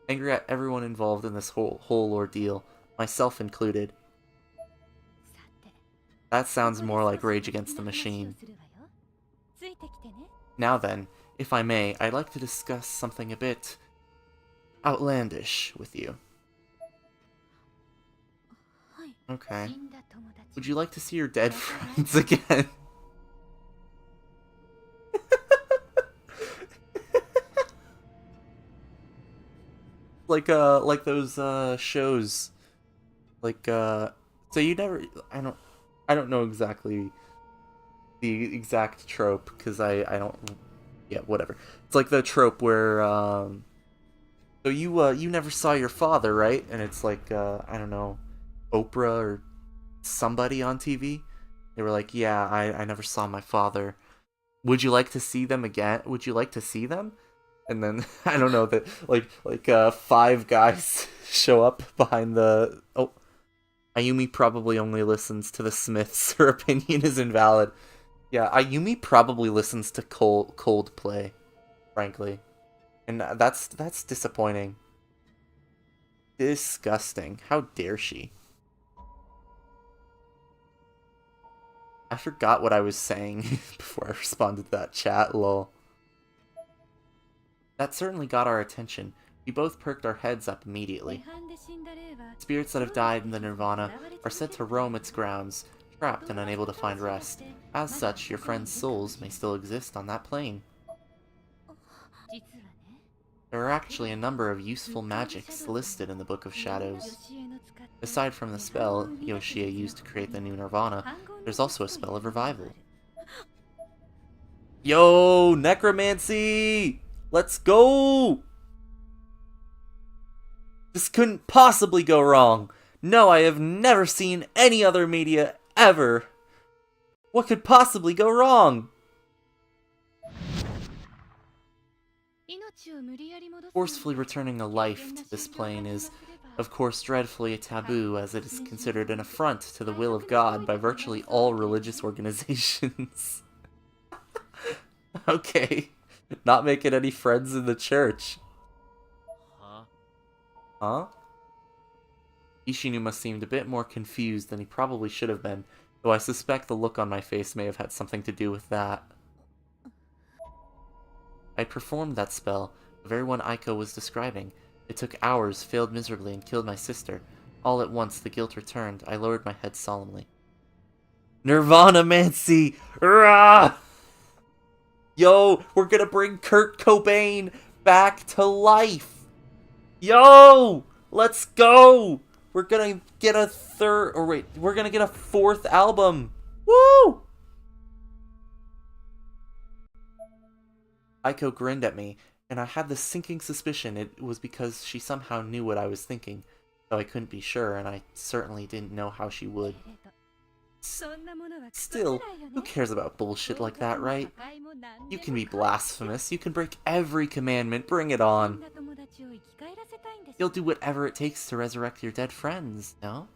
Angry at everyone involved in this whole ordeal, myself included. That sounds more like Rage Against the Machine. Now then, if I may, I'd like to discuss something a bit outlandish with you. Okay. Would you like to see your dead friends again? like those shows. So you never I don't know exactly the exact trope because I don't, yeah, whatever. It's like the trope where so you never saw your father, right? And it's like I don't know, Oprah or somebody on TV. They were like, yeah, I never saw my father. Would you like to see them again? Would you like to see them? And then I don't know that like 5 guys show up behind the Ayumi probably only listens to the Smiths. Her opinion is invalid. Yeah, Ayumi probably listens to Coldplay, frankly. And that's disappointing. Disgusting. How dare she? I forgot what I was saying before I responded to that chat, lol. That certainly got our attention. We both perked our heads up immediately. Spirits that have died in the Nirvana are said to roam its grounds, trapped and unable to find rest. As such, your friend's souls may still exist on that plane. There are actually a number of useful magics listed in the Book of Shadows. Aside from the spell Yoshie used to create the new Nirvana, there's also a spell of revival. Yo, necromancy! Let's go! This couldn't possibly go wrong. No, I have never seen any other media ever. What could possibly go wrong? Forcefully returning a life to this plane is, of course, dreadfully a taboo, as it is considered an affront to the will of God by virtually all religious organizations. Okay. Not making any friends in the church. Huh? Ishinuma seemed a bit more confused than he probably should have been, though I suspect the look on my face may have had something to do with that. I performed that spell, the very one Aiko was describing. It took hours, failed miserably, and killed my sister. All at once, the guilt returned. I lowered my head solemnly. Nirvana-mancy! Rah! Yo, we're gonna bring Kurt Cobain back to life! Yo! Let's go! We're gonna get a we're gonna get a 4th album! Woo! Aiko grinned at me, and I had the sinking suspicion it was because she somehow knew what I was thinking, though I couldn't be sure, and I certainly didn't know how she would. Still, who cares about bullshit like that, right? You can be blasphemous, you can break every commandment, bring it on. You'll do whatever it takes to resurrect your dead friends, no?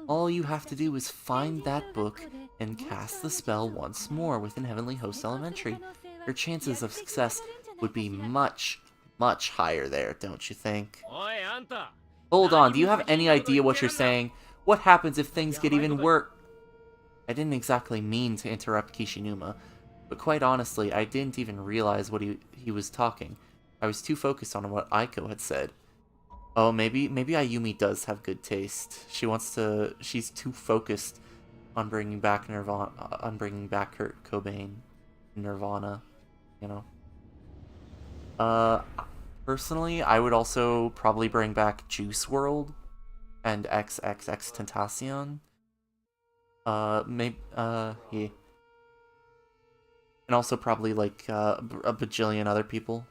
All you have to do is find that book and cast the spell once more within Heavenly Host Elementary. Your chances of success would be much, much higher there, don't you think? Hold on, do you have any idea what you're saying? What happens if things get even worse? I didn't exactly mean to interrupt Kishinuma, but quite honestly, I didn't even realize what he was talking. I was too focused on what Aiko had said. Oh, maybe Ayumi does have good taste. She's too focused on bringing back Kurt Cobain, Nirvana, you know. Personally, I would also probably bring back Juice WRLD and XXXTentacion. Yeah. And also probably like a bajillion other people.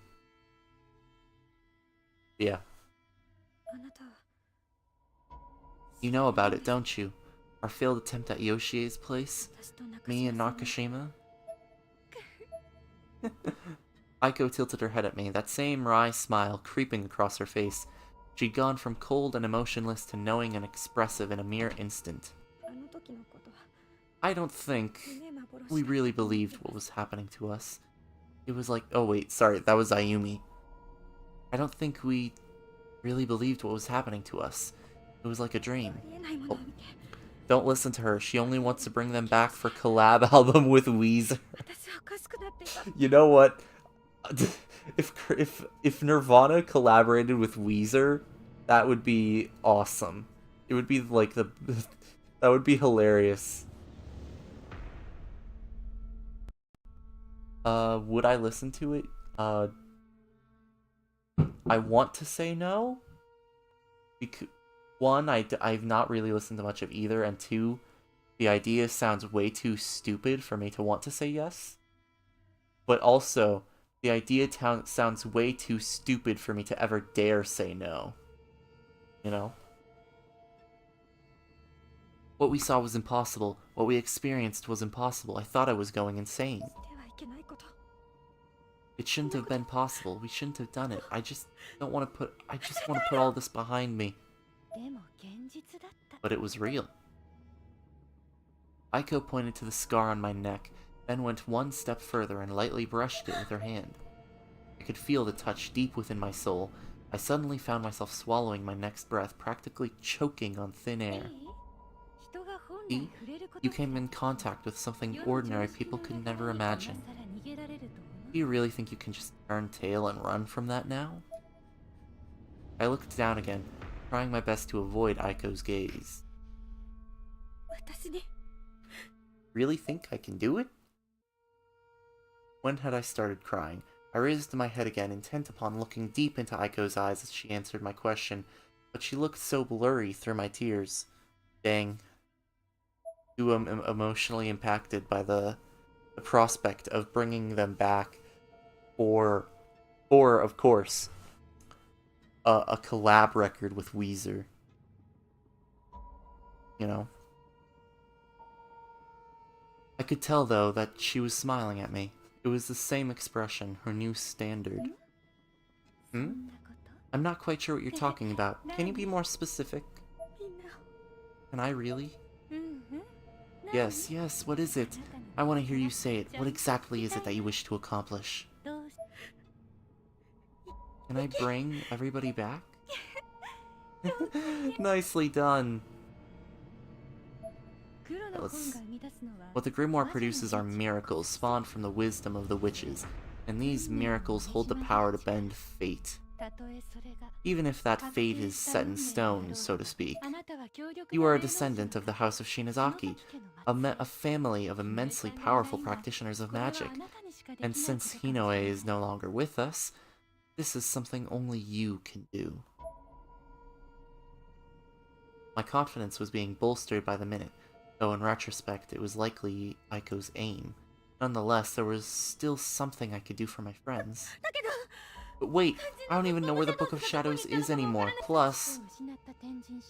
Yeah. You know about it, don't you? Our failed attempt at Yoshie's place? Me and Nakashima? Aiko tilted her head at me, that same wry smile creeping across her face. She'd gone from cold and emotionless to knowing and expressive in a mere instant. I don't think we really believed what was happening to us. It was like... Oh wait, sorry, that was Ayumi. I don't think we really believed what was happening to us. It was like a dream. Oh. Don't listen to her. She only wants to bring them back for collab album with Weezer. You know what? If Nirvana collaborated with Weezer, that would be awesome. It would be like that would be hilarious. Would I listen to it? I want to say no. Because one, I've not really listened to much of either, and two, the idea sounds way too stupid for me to want to say yes. But also, the idea sounds way too stupid for me to ever dare say no. You know? What we saw was impossible. What we experienced was impossible. I thought I was going insane. It shouldn't have been possible. We shouldn't have done it. I just want to put all this behind me. But it was real. Aiko pointed to the scar on my neck, then went one step further and lightly brushed it with her hand. could feel the touch deep within my soul. I suddenly found myself swallowing my next breath, practically choking on thin air. See? You came in contact with something ordinary people could never imagine. Do you really think you can just turn tail and run from that now? I looked down again, trying my best to avoid Aiko's gaze. Really think I can do it? When had I started crying? I raised my head again, intent upon looking deep into Aiko's eyes as she answered my question, but she looked so blurry through my tears. Dang. Too emotionally impacted by the prospect of bringing them back for of course, a collab record with Weezer. You know? I could tell, though, that she was smiling at me. It was the same expression, her new standard. Hmm? I'm not quite sure what you're talking about. Can you be more specific? Can I really? Yes, yes, what is it? I want to hear you say it. What exactly is it that you wish to accomplish? Can I bring everybody back? Nicely done. What the grimoire produces are miracles spawned from the wisdom of the witches, and these miracles hold the power to bend fate. Even if that fate is set in stone, so to speak. You are a descendant of the House of Shinazaki, a family of immensely powerful practitioners of magic, and since Hinoe is no longer with us, this is something only you can do. My confidence was being bolstered by the minute, though in retrospect it was likely Aiko's aim. Nonetheless, there was still something I could do for my friends. But wait, I don't even know where the Book of Shadows is anymore. Plus,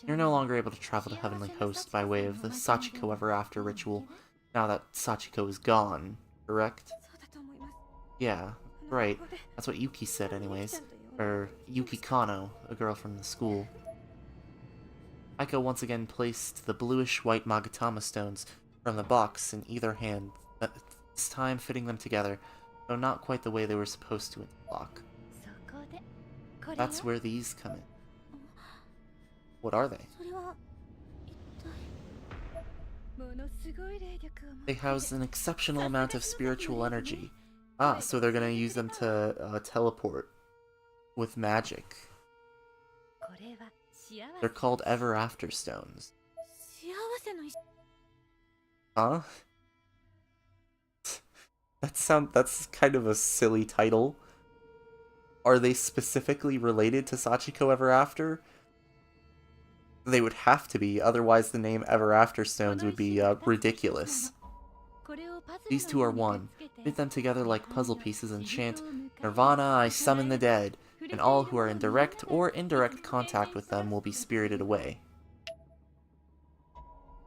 you're no longer able to travel to Heavenly Host by way of the Sachiko Ever After ritual, now that Sachiko is gone, correct? Yeah, right. That's what Yuki said anyways. Or Yuki Kano, a girl from the school. Aiko once again placed the bluish-white Magatama stones from the box in either hand, this time fitting them together, though not quite the way they were supposed to interlock. That's where these come in. What are they? They house an exceptional amount of spiritual energy. Ah, so they're gonna use them to teleport with magic. They're called Ever After Stones. Huh? That's kind of a silly title. Are they specifically related to Sachiko Ever After? They would have to be, otherwise the name Ever After Stones would be ridiculous. These two are one. Fit them together like puzzle pieces and chant, "Nirvana, I summon the dead," and all who are in direct or indirect contact with them will be spirited away.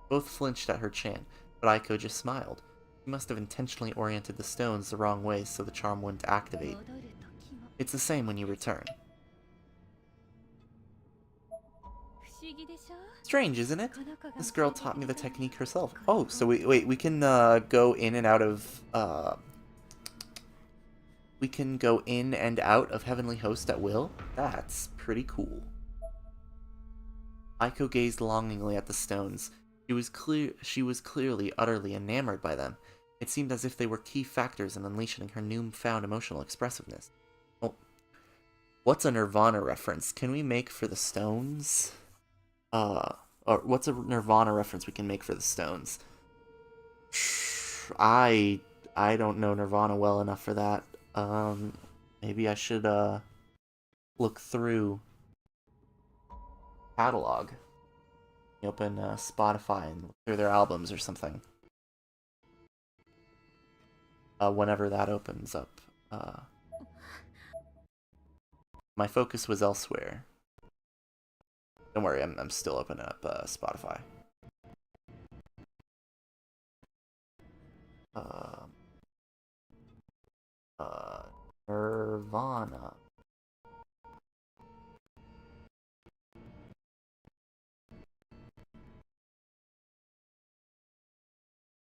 Both flinched at her chant, but Aiko just smiled. She must have intentionally oriented the stones the wrong way so the charm wouldn't activate. It's the same when you return. Strange, isn't it? This girl taught me the technique herself. Oh, so we can go in and out of we can go in and out of Heavenly Host at will? That's pretty cool. Aiko gazed longingly at the stones. She was clearly utterly enamored by them. It seemed as if they were key factors in unleashing her newfound emotional expressiveness. Well, what's a Nirvana reference? Can we make for the stones? Or what's a Nirvana reference we can make for the stones? I don't know Nirvana well enough for that. Maybe I should, look through catalog. Open, Spotify and look through their albums or something. Whenever that opens up. My focus was elsewhere. Don't worry, I'm still opening up Spotify. Nirvana.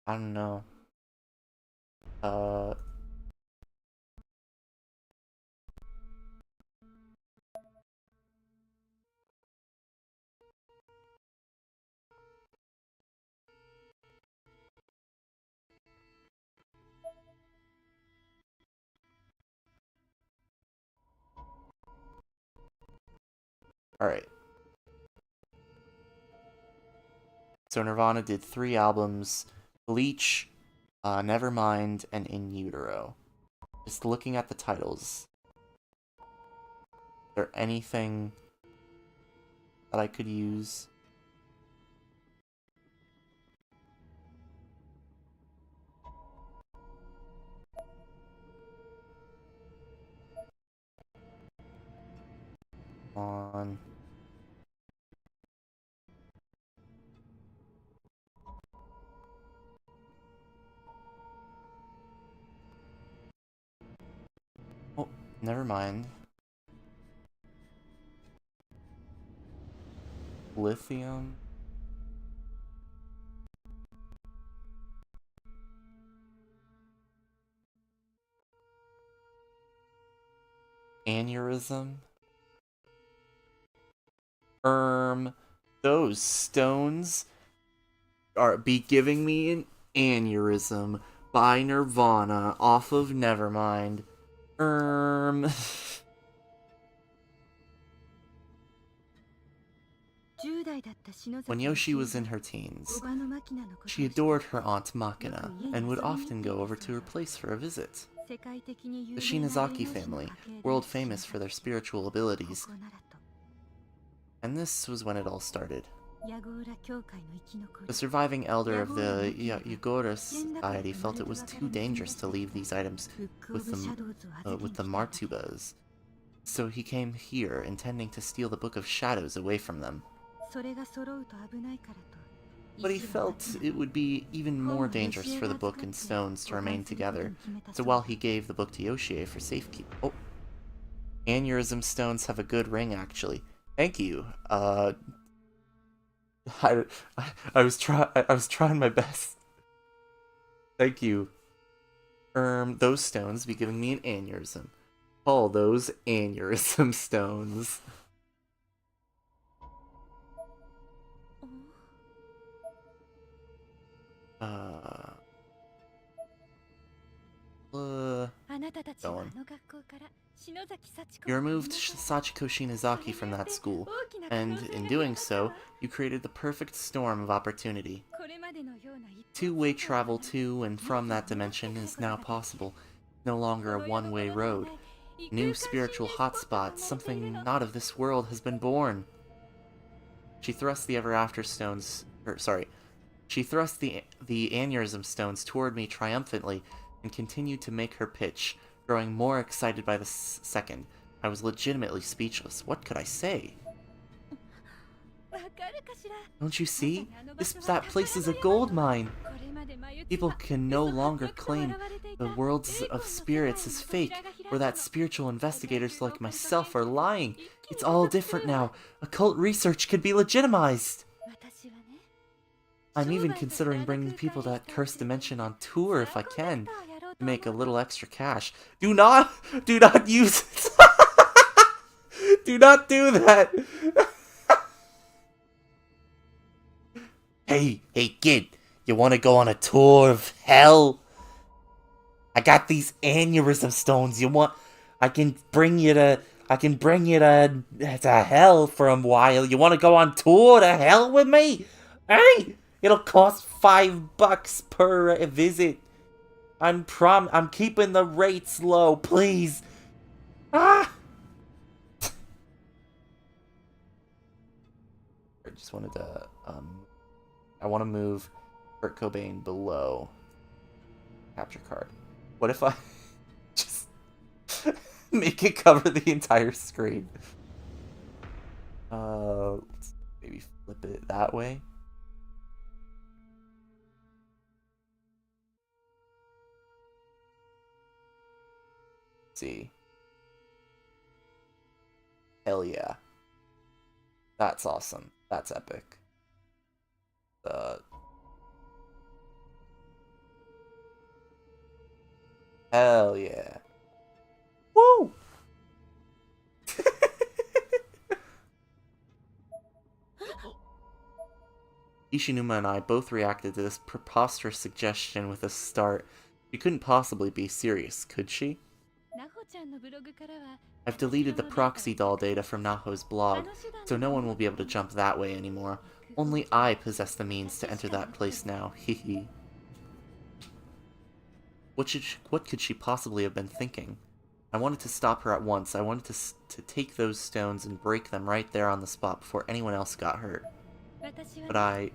I don't know. Alright. So Nirvana did 3 albums. Bleach, Nevermind, and In Utero. Just looking at the titles. Is there anything that I could use? On. Oh, never mind. Lithium. Aneurysm. Those stones be giving me an aneurysm by Nirvana off of Nevermind. When Yoshi was in her teens, she adored her aunt Makina and would often go over to her place for a visit. The Shinazaki family, world famous for their spiritual abilities, and this was when it all started. The surviving elder of the Yagora Society felt it was too dangerous to leave these items with the Martubas, so he came here intending to steal the Book of Shadows away from them. But he felt it would be even more dangerous for the book and stones to remain together, so while he gave the book to Yoshie for safekeeping... Oh! Aneurysm stones have a good ring, actually. Thank you. I was trying my best. Thank you. Those stones be giving me an aneurysm. Call those aneurysm stones. Going. You removed Sachiko Shinazaki from that school, and in doing so, you created the perfect storm of opportunity. Two-way travel to and from that dimension is now possible, no longer a one-way road. New spiritual hotspot, something not of this world, has been born. She thrust the Ever-After stones... She thrust the aneurysm stones toward me triumphantly, and continued to make her pitch, growing more excited by the second. I was legitimately speechless. What could I say? Don't you see? That place is a gold mine! People can no longer claim the worlds of spirits is fake, or that spiritual investigators like myself are lying. It's all different now. Occult research can be legitimized! I'm even considering bringing people to that cursed dimension on tour if I can, to make a little extra cash. Do not use it! Do not do that! Hey kid, you wanna go on a tour of hell? I got these aneurysm stones. I can bring you to hell for a while. You wanna go on tour to hell with me? Hey! It'll cost $5 per visit. I'm keeping the rates low, please. Ah! I just wanted to, I want to move Kurt Cobain below capture card. What if I just make it cover the entire screen? Let's maybe flip it that way. See. Hell yeah. That's awesome. That's epic. Hell yeah. Woo! Ishinuma and I both reacted to this preposterous suggestion with a start. She couldn't possibly be serious, could she? I've deleted the proxy doll data from Naho's blog, so no one will be able to jump that way anymore. Only I possess the means to enter that place now, hehe. What could she possibly have been thinking? I wanted to stop her at once. I wanted to take those stones and break them right there on the spot before anyone else got hurt. But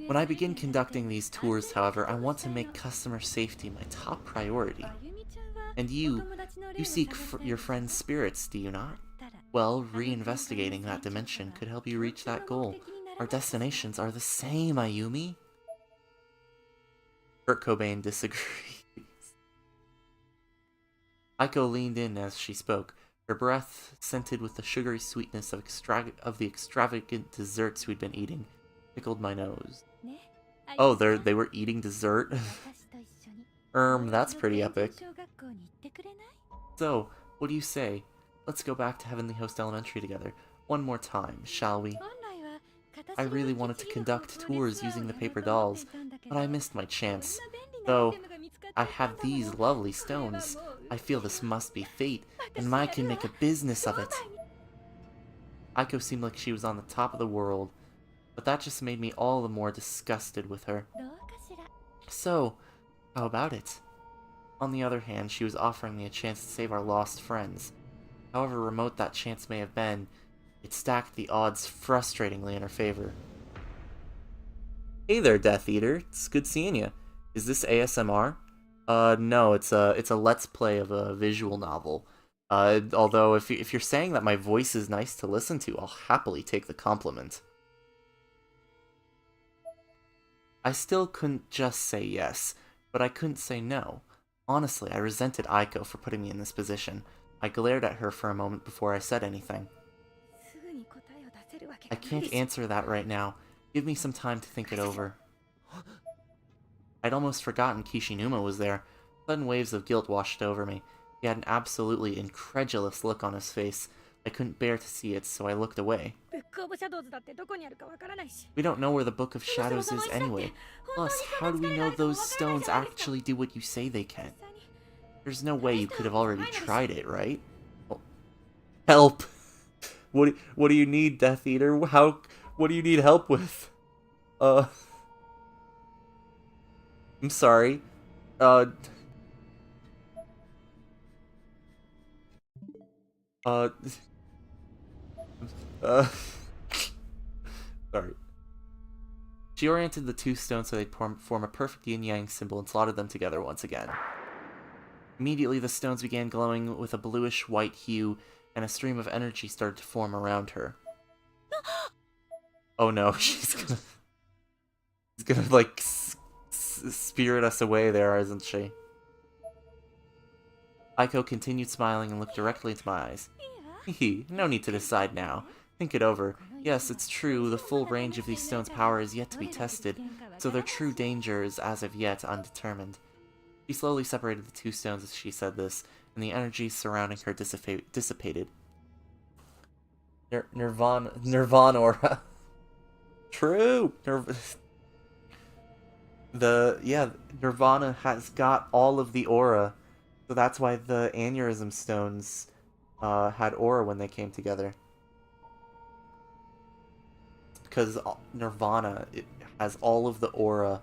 when I begin conducting these tours, however, I want to make customer safety my top priority. And you seek your friend's spirits, do you not? Well, reinvestigating that dimension could help you reach that goal. Our destinations are the same, Ayumi. Kurt Cobain disagrees. Aiko leaned in as she spoke. Her breath, scented with the sugary sweetness of the extravagant desserts we'd been eating, tickled my nose. Oh, they were eating dessert? That's pretty epic. So, what do you say? Let's go back to Heavenly Host Elementary together. One more time, shall we? I really wanted to conduct tours using the paper dolls, but I missed my chance. Though, I have these lovely stones. I feel this must be fate, and Mai can make a business of it. Aiko seemed like she was on the top of the world, but that just made me all the more disgusted with her. So, how about it? On the other hand, she was offering me a chance to save our lost friends. However remote that chance may have been, it stacked the odds frustratingly in her favor. Hey there, Death Eater. It's good seeing you. Is this ASMR? No, it's a let's play of a visual novel. Although if you're saying that my voice is nice to listen to, I'll happily take the compliment. I still couldn't just say yes, but I couldn't say no. Honestly, I resented Aiko for putting me in this position. I glared at her for a moment before I said anything. I can't answer that right now. Give me some time to think it over. I'd almost forgotten Kishinuma was there. Sudden waves of guilt washed over me. He had an absolutely incredulous look on his face. I couldn't bear to see it, so I looked away. We don't know where the Book of Shadows is anyway. Plus, how do we know those stones actually do what you say they can? There's no way you could have already tried it, right? Oh. Help! What do you need, Death Eater? What do you need help with? I'm sorry. Sorry. She oriented the two stones so they'd form a perfect yin-yang symbol and slotted them together once again. Immediately, the stones began glowing with a bluish-white hue, and a stream of energy started to form around her. Oh no, she's gonna like, spirit us away there, isn't she? Aiko continued smiling and looked directly into my eyes. Hehe, no need to decide now. Think it over. Yes, it's true, the full range of these stones' power is yet to be tested, so their true danger is as of yet undetermined. She slowly separated the two stones as she said this, and the energy surrounding her dissipated. Nirvana aura. True! Nirvana has got all of the aura, so that's why the aneurysm stones had aura when they came together. Because Nirvana, it has all of the aura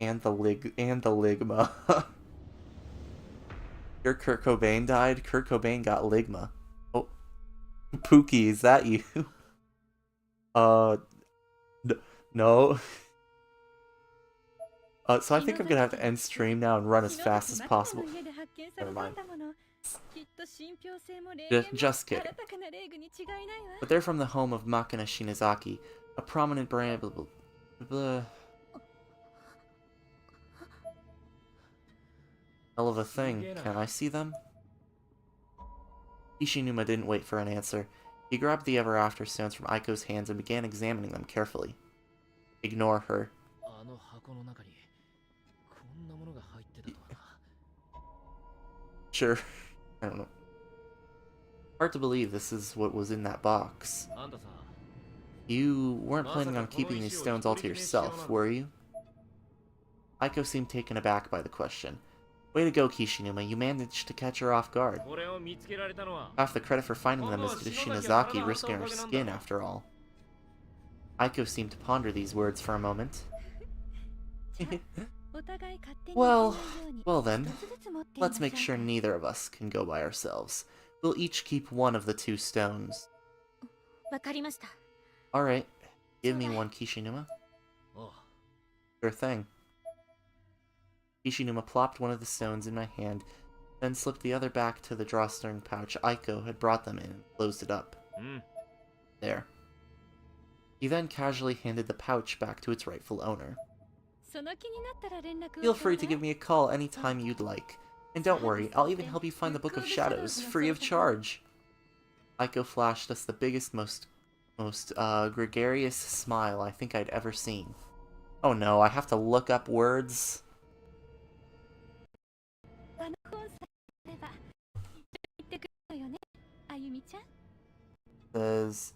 and the ligma. Your Kurt Cobain died? Kurt Cobain got ligma. Oh, Pookie, is that you? No. So I think I'm gonna have to end stream now and run as fast as possible. Never mind. Just kidding. But they're from the home of Makina Shinozaki, a prominent brand. Hell of a thing. Can I see them? Kishinuma didn't wait for an answer. He grabbed the Ever After stones from Aiko's hands and began examining them carefully. Ignore her. Sure. I don't know. Hard to believe this is what was in that box. You weren't planning on keeping these stones all to yourself, were you? Aiko seemed taken aback by the question. Way to go, Kishinuma. You managed to catch her off guard. Half the credit for finding them is to Shinozaki risking her skin, after all. Aiko seemed to ponder these words for a moment. Well then, let's make sure neither of us can go by ourselves. We'll each keep one of the 2 stones. Alright, give me one, Kishinuma. Sure thing. Kishinuma plopped one of the stones in my hand, then slipped the other back to the drawstring pouch Aiko had brought them in and closed it up. There. He then casually handed the pouch back to its rightful owner. Feel free to give me a call anytime you'd like. And don't worry, I'll even help you find the Book of Shadows, free of charge. Aiko flashed us the biggest, most gregarious smile I think I'd ever seen. Oh no, I have to look up words. Says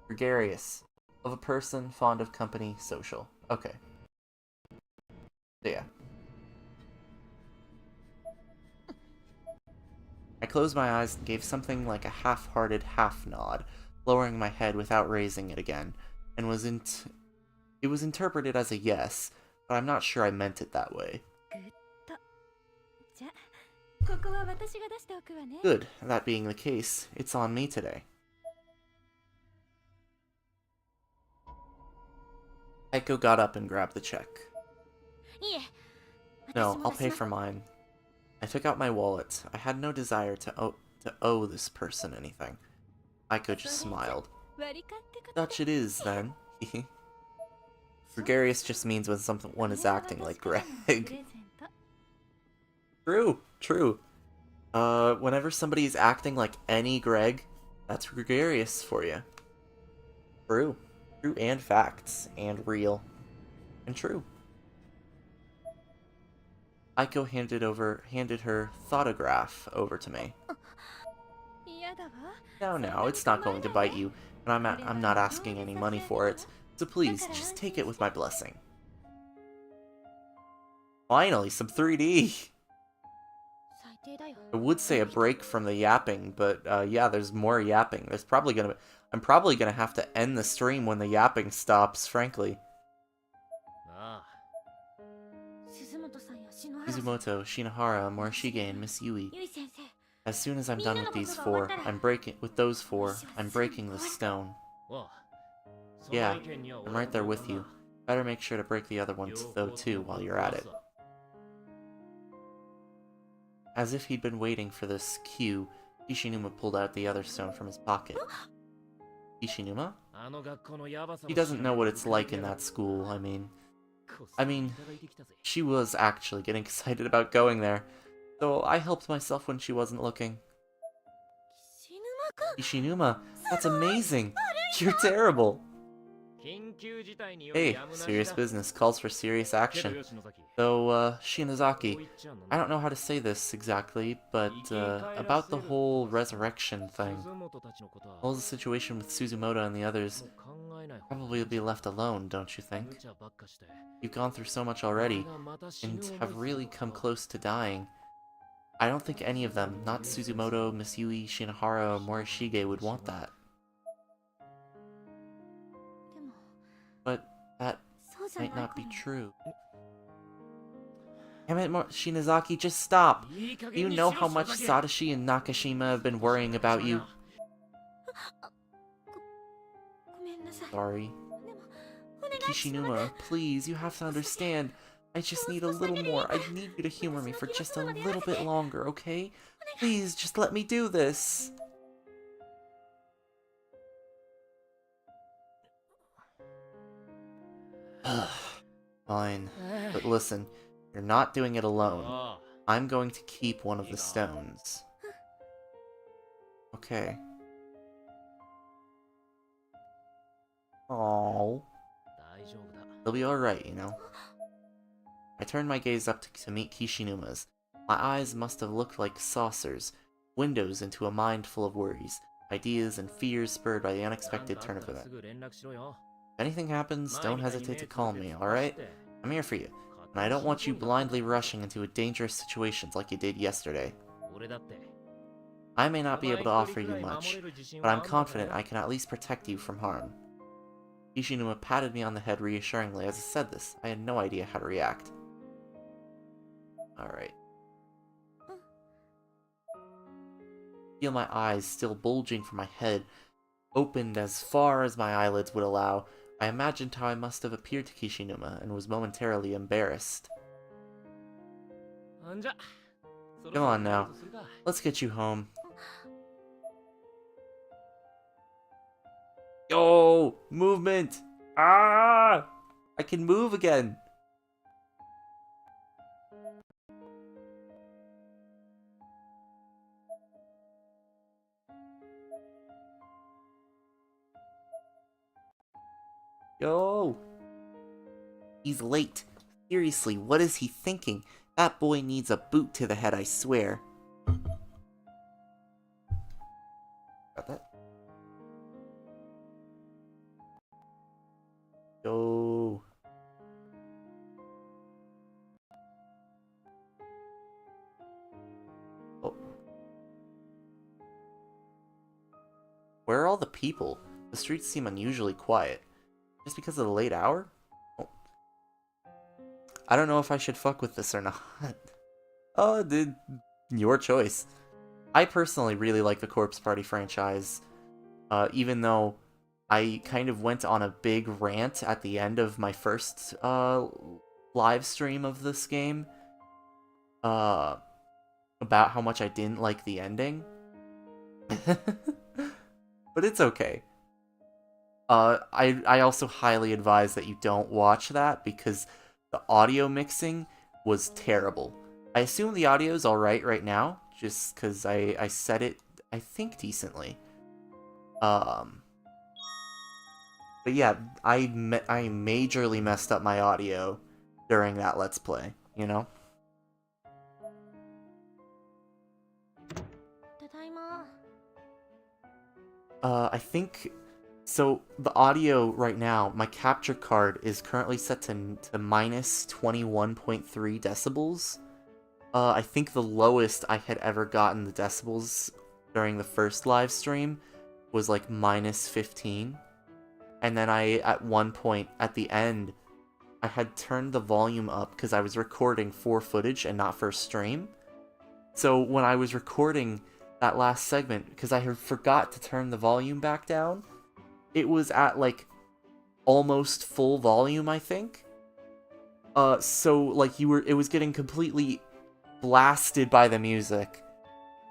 gregarious, of a person fond of company, social. Okay. Yeah. I closed my eyes and gave something like a half-hearted half-nod, lowering my head without raising it again, and it was interpreted as a yes, but I'm not sure I meant it that way. Good, that being the case, it's on me today. Aiko got up and grabbed the check. No, I'll pay for mine. I took out my wallet. I had no desire to owe this person anything. Aiko just smiled. Such it is, then. Gregarious just means when someone is acting like Greg. True. Whenever somebody is acting like any Greg, that's gregarious for you. True and facts, and real, and true. Aiko handed her thoughtograph over to me. No, it's not going to bite you, and I'm not asking any money for it, so please, just take it with my blessing. Finally, some 3D! I would say a break from the yapping, but yeah, there's more yapping. I'm probably gonna have to end the stream when the yapping stops, frankly. Suzumoto, Shinohara, Morishige, and Miss Yui. As soon as I'm done with those four, I'm breaking the stone. Yeah, I'm right there with you. Better make sure to break the other ones, though, too, while you're at it. As if he'd been waiting for this cue, Kishinuma pulled out the other stone from his pocket. Kishinuma? He doesn't know what it's like in that school, I mean, she was actually getting excited about going there, so I helped myself when she wasn't looking. Kishinuma, that's amazing! You're terrible! Hey, serious business calls for serious action. Though, Shinozaki, I don't know how to say this exactly, but, about the whole resurrection thing. Well, the situation with Suzumoto and the others probably will be left alone, don't you think? You've gone through so much already, and have really come close to dying. I don't think any of them, not Suzumoto, Miss Yui, Shinohara, or Morishige, would want that. But that might not be true. Damn it, Shinozaki, just stop! You know how much Satoshi and Nakashima have been worrying about you. Sorry. Kishinuma, please, you have to understand. I just need a little more. I need you to humor me for just a little bit longer, okay? Please, just let me do this. Fine. But listen, you're not doing it alone. I'm going to keep one of the stones. Okay. Aww. They'll be alright, you know. I turned my gaze up to meet Kishinuma's. My eyes must have looked like saucers, windows into a mind full of worries, ideas, and fears spurred by the unexpected turn of events. If anything happens, don't hesitate to call me, alright? I'm here for you. And I don't want you blindly rushing into dangerous situations like you did yesterday. I may not be able to offer you much, but I'm confident I can at least protect you from harm. Kishinuma patted me on the head reassuringly as I said this. I had no idea how to react. Alright. Feel my eyes still bulging from my head, opened as far as my eyelids would allow. I imagined how I must have appeared to Kishinuma and was momentarily embarrassed. Come on now, let's get you home. Yo! Movement! Ah! I can move again! Yo! He's late. Seriously, what is he thinking? That boy needs a boot to the head, I swear. Got that? Yo. Oh. Where are all the people? The streets seem unusually quiet. Just because of the late hour? Oh. I don't know if I should fuck with this or not. Oh, dude. Your choice. I personally really like the Corpse Party franchise. Even though I kind of went on a big rant at the end of my first live stream of this game. About how much I didn't like the ending. But it's okay. I also highly advise that you don't watch that because the audio mixing was terrible. I assume the audio is alright right now, just because I set it, I think, decently. But yeah, I majorly messed up my audio during that Let's Play, you know? I think... So, the audio right now, my capture card is currently set to minus 21.3 decibels. I think the lowest I had ever gotten the decibels during the first live stream was like minus 15. And then at one point, at the end, I had turned the volume up because I was recording for footage and not for stream. So when I was recording that last segment, because I had forgot to turn the volume back down, it was at, like, almost full volume, I think. So, like, it was getting completely blasted by the music.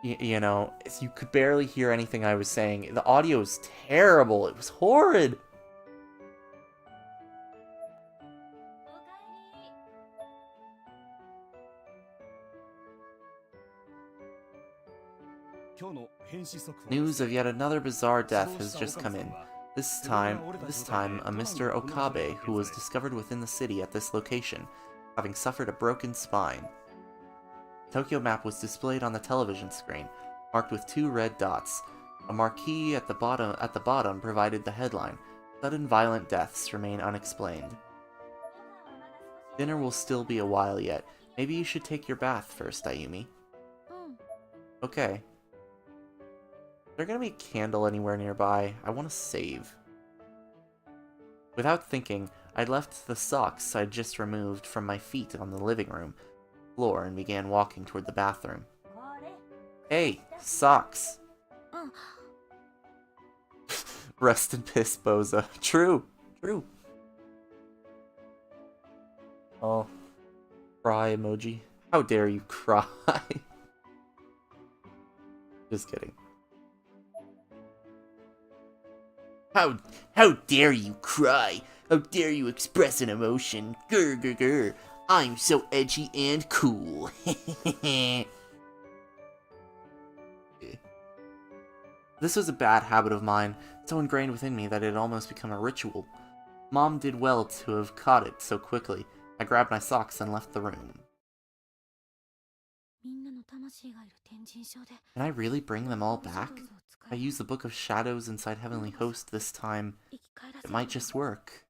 You know, you could barely hear anything I was saying. The audio was terrible. It was horrid. News of yet another bizarre death has just come in. This time, a Mr. Okabe, who was discovered within the city at this location, having suffered a broken spine. The Tokyo map was displayed on the television screen, marked with 2 red dots. A marquee at the bottom provided the headline, "Sudden violent deaths remain unexplained." Dinner will still be a while yet. Maybe you should take your bath first, Ayumi. Okay. Is there gonna be a candle anywhere nearby? I want to save. Without thinking, I left the socks I'd just removed from my feet on the living room floor and began walking toward the bathroom. Hey, socks! Rest in piss, Boza. True, true. Oh, cry emoji. How dare you cry? Just kidding. How dare you cry? How dare you express an emotion? Grr, grr, grr. I'm so edgy and cool. This was a bad habit of mine, so ingrained within me that it had almost become a ritual. Mom did well to have caught it so quickly. I grabbed my socks and left the room. Can I really bring them all back? If I use the Book of Shadows inside Heavenly Host this time, it might just work.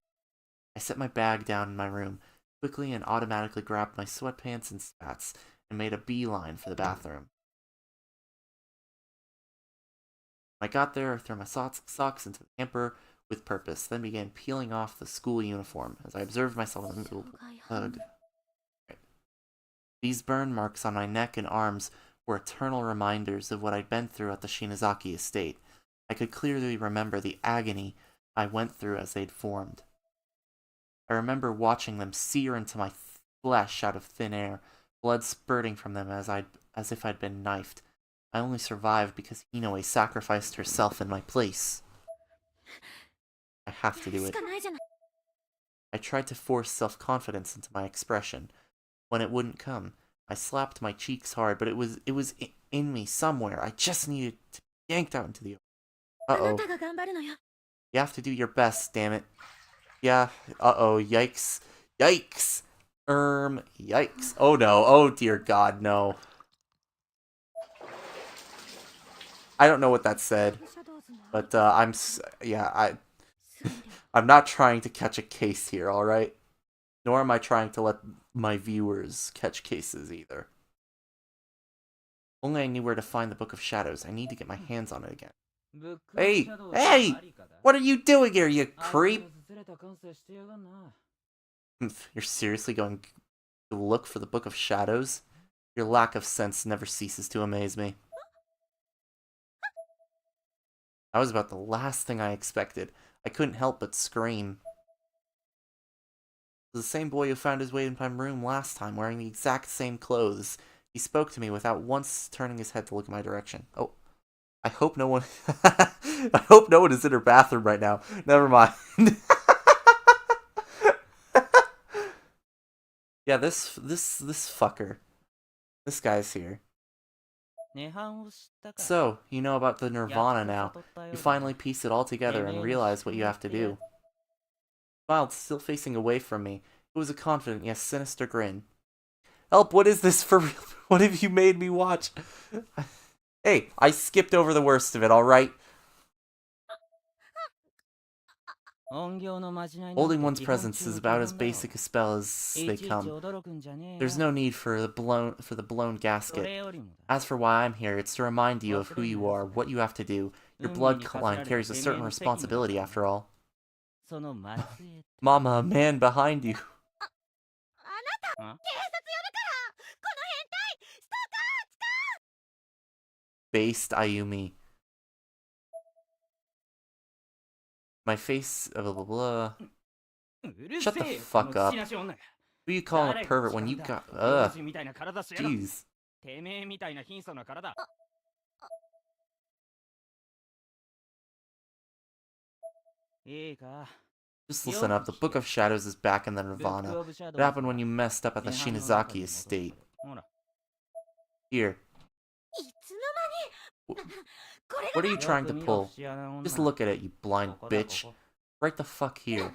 I set my bag down in my room, quickly and automatically grabbed my sweatpants and spats and made a beeline for the bathroom. When I got there, I threw my socks into the hamper with purpose, then began peeling off the school uniform as I observed myself in the middle of These burn marks on my neck and arms were eternal reminders of what I'd been through at the Shinozaki estate. I could clearly remember the agony I went through as they'd formed. I remember watching them sear into my flesh out of thin air, blood spurting from them as if I'd been knifed. I only survived because Inoue sacrificed herself in my place. I have to do it. I tried to force self-confidence into my expression. When it wouldn't come, I slapped my cheeks hard, but it was in me somewhere. I just needed to be yanked out into the open. Uh-oh. You have to do your best, damn it. Yeah, uh-oh, yikes. Yikes! Yikes. Oh no, oh dear God, no. I don't know what that said, but I'm not trying to catch a case here, alright? Nor am I trying to let my viewers catch cases either. Only I knew where to find the Book of Shadows. I need to get my hands on it again. Hey! Hey! What are you doing here, you creep? You're seriously going to look for the Book of Shadows? Your lack of sense never ceases to amaze me. That was about the last thing I expected. I couldn't help but scream. It was the same boy who found his way into my room last time, wearing the exact same clothes. He spoke to me without once turning his head to look in my direction. Oh, I hope no one... I hope no one is in her bathroom right now. Never mind. Yeah, this fucker. This guy's here. So, you know about the Nirvana now. You finally piece it all together and realize what you have to do. He smiled, still facing away from me. It was a confident, yet sinister grin. Help, what is this for real? What have you made me watch? Hey, I skipped over the worst of it, alright? Holding one's presence is about as basic a spell as they come. There's no need for the blown gasket. As for why I'm here, it's to remind you of who you are, what you have to do. Your bloodline carries a certain responsibility, after all. Mama, a man behind you. Based Ayumi. My face, blah blah blah. Shut the fuck up. Who you calling a pervert when you got, jeez. Just listen up, the Book of Shadows is back in the Nirvana. It happened when you messed up at the Shinozaki estate. Here. What are you trying to pull? Just look at it, you blind bitch. Right the fuck here.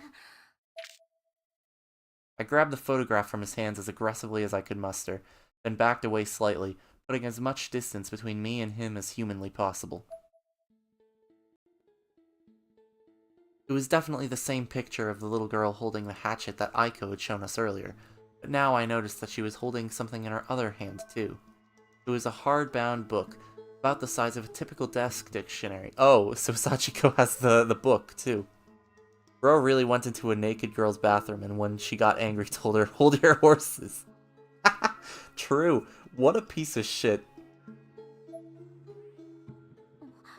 I grabbed the photograph from his hands as aggressively as I could muster, then backed away slightly, putting as much distance between me and him as humanly possible. It was definitely the same picture of the little girl holding the hatchet that Aiko had shown us earlier, but now I noticed that she was holding something in her other hand too. It was a hardbound book, about the size of a typical desk dictionary. Oh, so Sachiko has the book too. Bro really went into a naked girl's bathroom and when she got angry told her, hold your horses. True. What a piece of shit.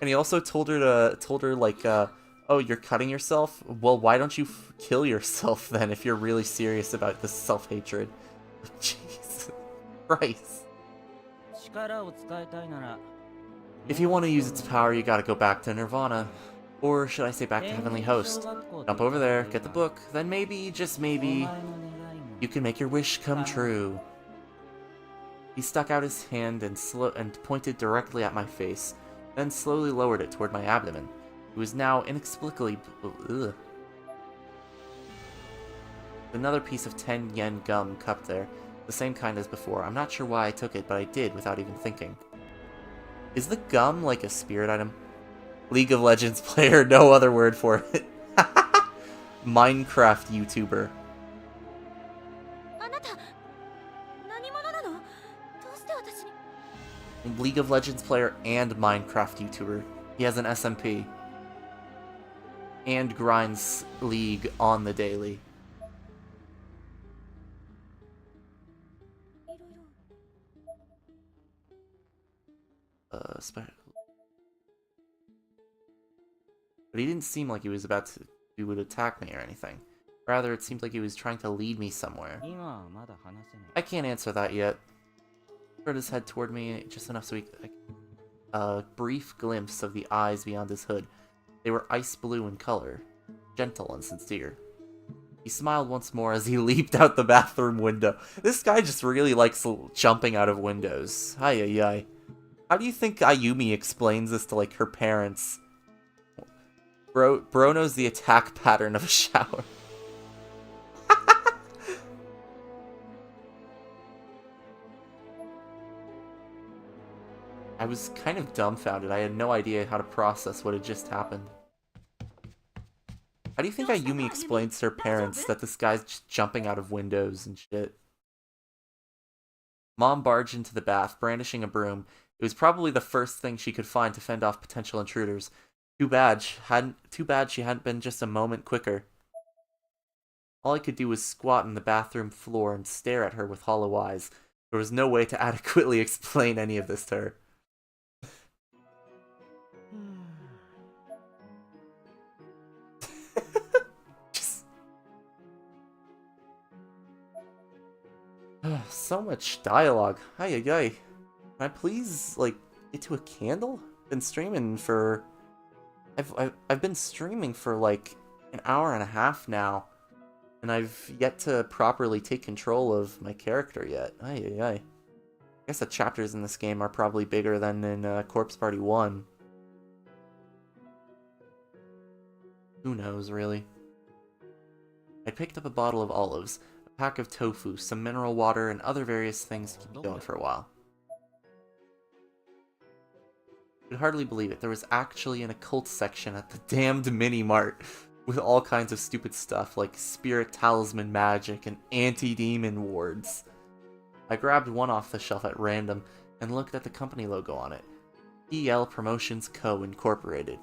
And he also told her like, oh, you're cutting yourself? Well, why don't you kill yourself then if you're really serious about this self-hatred? Jesus Christ. If you want to use its power, you gotta go back to Nirvana. Or should I say back to Heavenly Host. Jump over there, get the book, then maybe, just maybe, you can make your wish come true. He stuck out his hand and pointed directly at my face, then slowly lowered it toward my abdomen. It was now inexplicably... Ugh. Another piece of 10 yen gum cupped there, the same kind as before. I'm not sure why I took it, but I did without even thinking. Is the gum like a spirit item? League of Legends player, no other word for it. Minecraft YouTuber. League of Legends player and Minecraft YouTuber. He has an SMP. And grinds League on the daily. But he didn't seem like he was about to he would attack me or anything. Rather, it seemed like he was trying to lead me somewhere. I can't answer that yet. He turned his head toward me just enough so he could... A brief glimpse of the eyes beyond his hood. They were ice blue in color, gentle and sincere. He smiled once more as he leaped out the bathroom window. This guy just really likes jumping out of windows. Ay. How do you think Ayumi explains this to, like, her parents? Bro knows the attack pattern of a shower. I was kind of dumbfounded. I had no idea how to process what had just happened. How do you think Ayumi explains to her parents that this guy's just jumping out of windows and shit? Mom barged into the bath, brandishing a broom. It was probably the first thing she could find to fend off potential intruders. Too bad she hadn't been just a moment quicker. All I could do was squat on the bathroom floor and stare at her with hollow eyes. There was no way to adequately explain any of this to her. So much dialogue. Ay. Can I please, like, get to a candle? Been streaming for... I've been streaming for, like, an hour and a half now. And I've yet to properly take control of my character yet. Ay. I guess the chapters in this game are probably bigger than in Corpse Party 1. Who knows, really? I picked up a bottle of olives, a pack of tofu, some mineral water, and other various things to keep me going for a while. I could hardly believe it. There was actually an occult section at the damned mini-mart with all kinds of stupid stuff like spirit talisman magic and anti-demon wards. I grabbed one off the shelf at random and looked at the company logo on it. EL Promotions Co. Incorporated.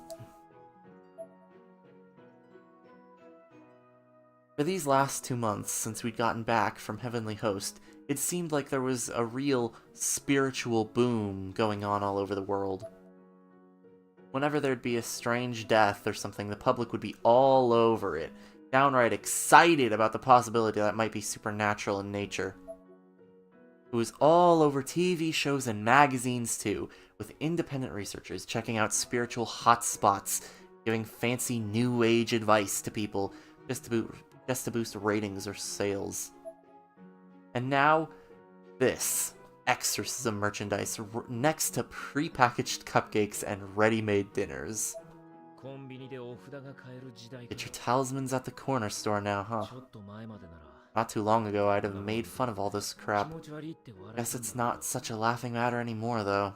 For these last 2 months, since we'd gotten back from Heavenly Host, it seemed like there was a real spiritual boom going on all over the world. Whenever there'd be a strange death or something, the public would be all over it, downright excited about the possibility that it might be supernatural in nature. It was all over TV shows and magazines too, with independent researchers checking out spiritual hotspots, giving fancy new age advice to people just to boost ratings or sales. And now, this exorcism merchandise next to pre-packaged cupcakes and ready-made dinners. Get your talismans at the corner store now, huh? Not too long ago, I'd have made fun of all this crap. Guess it's not such a laughing matter anymore, though.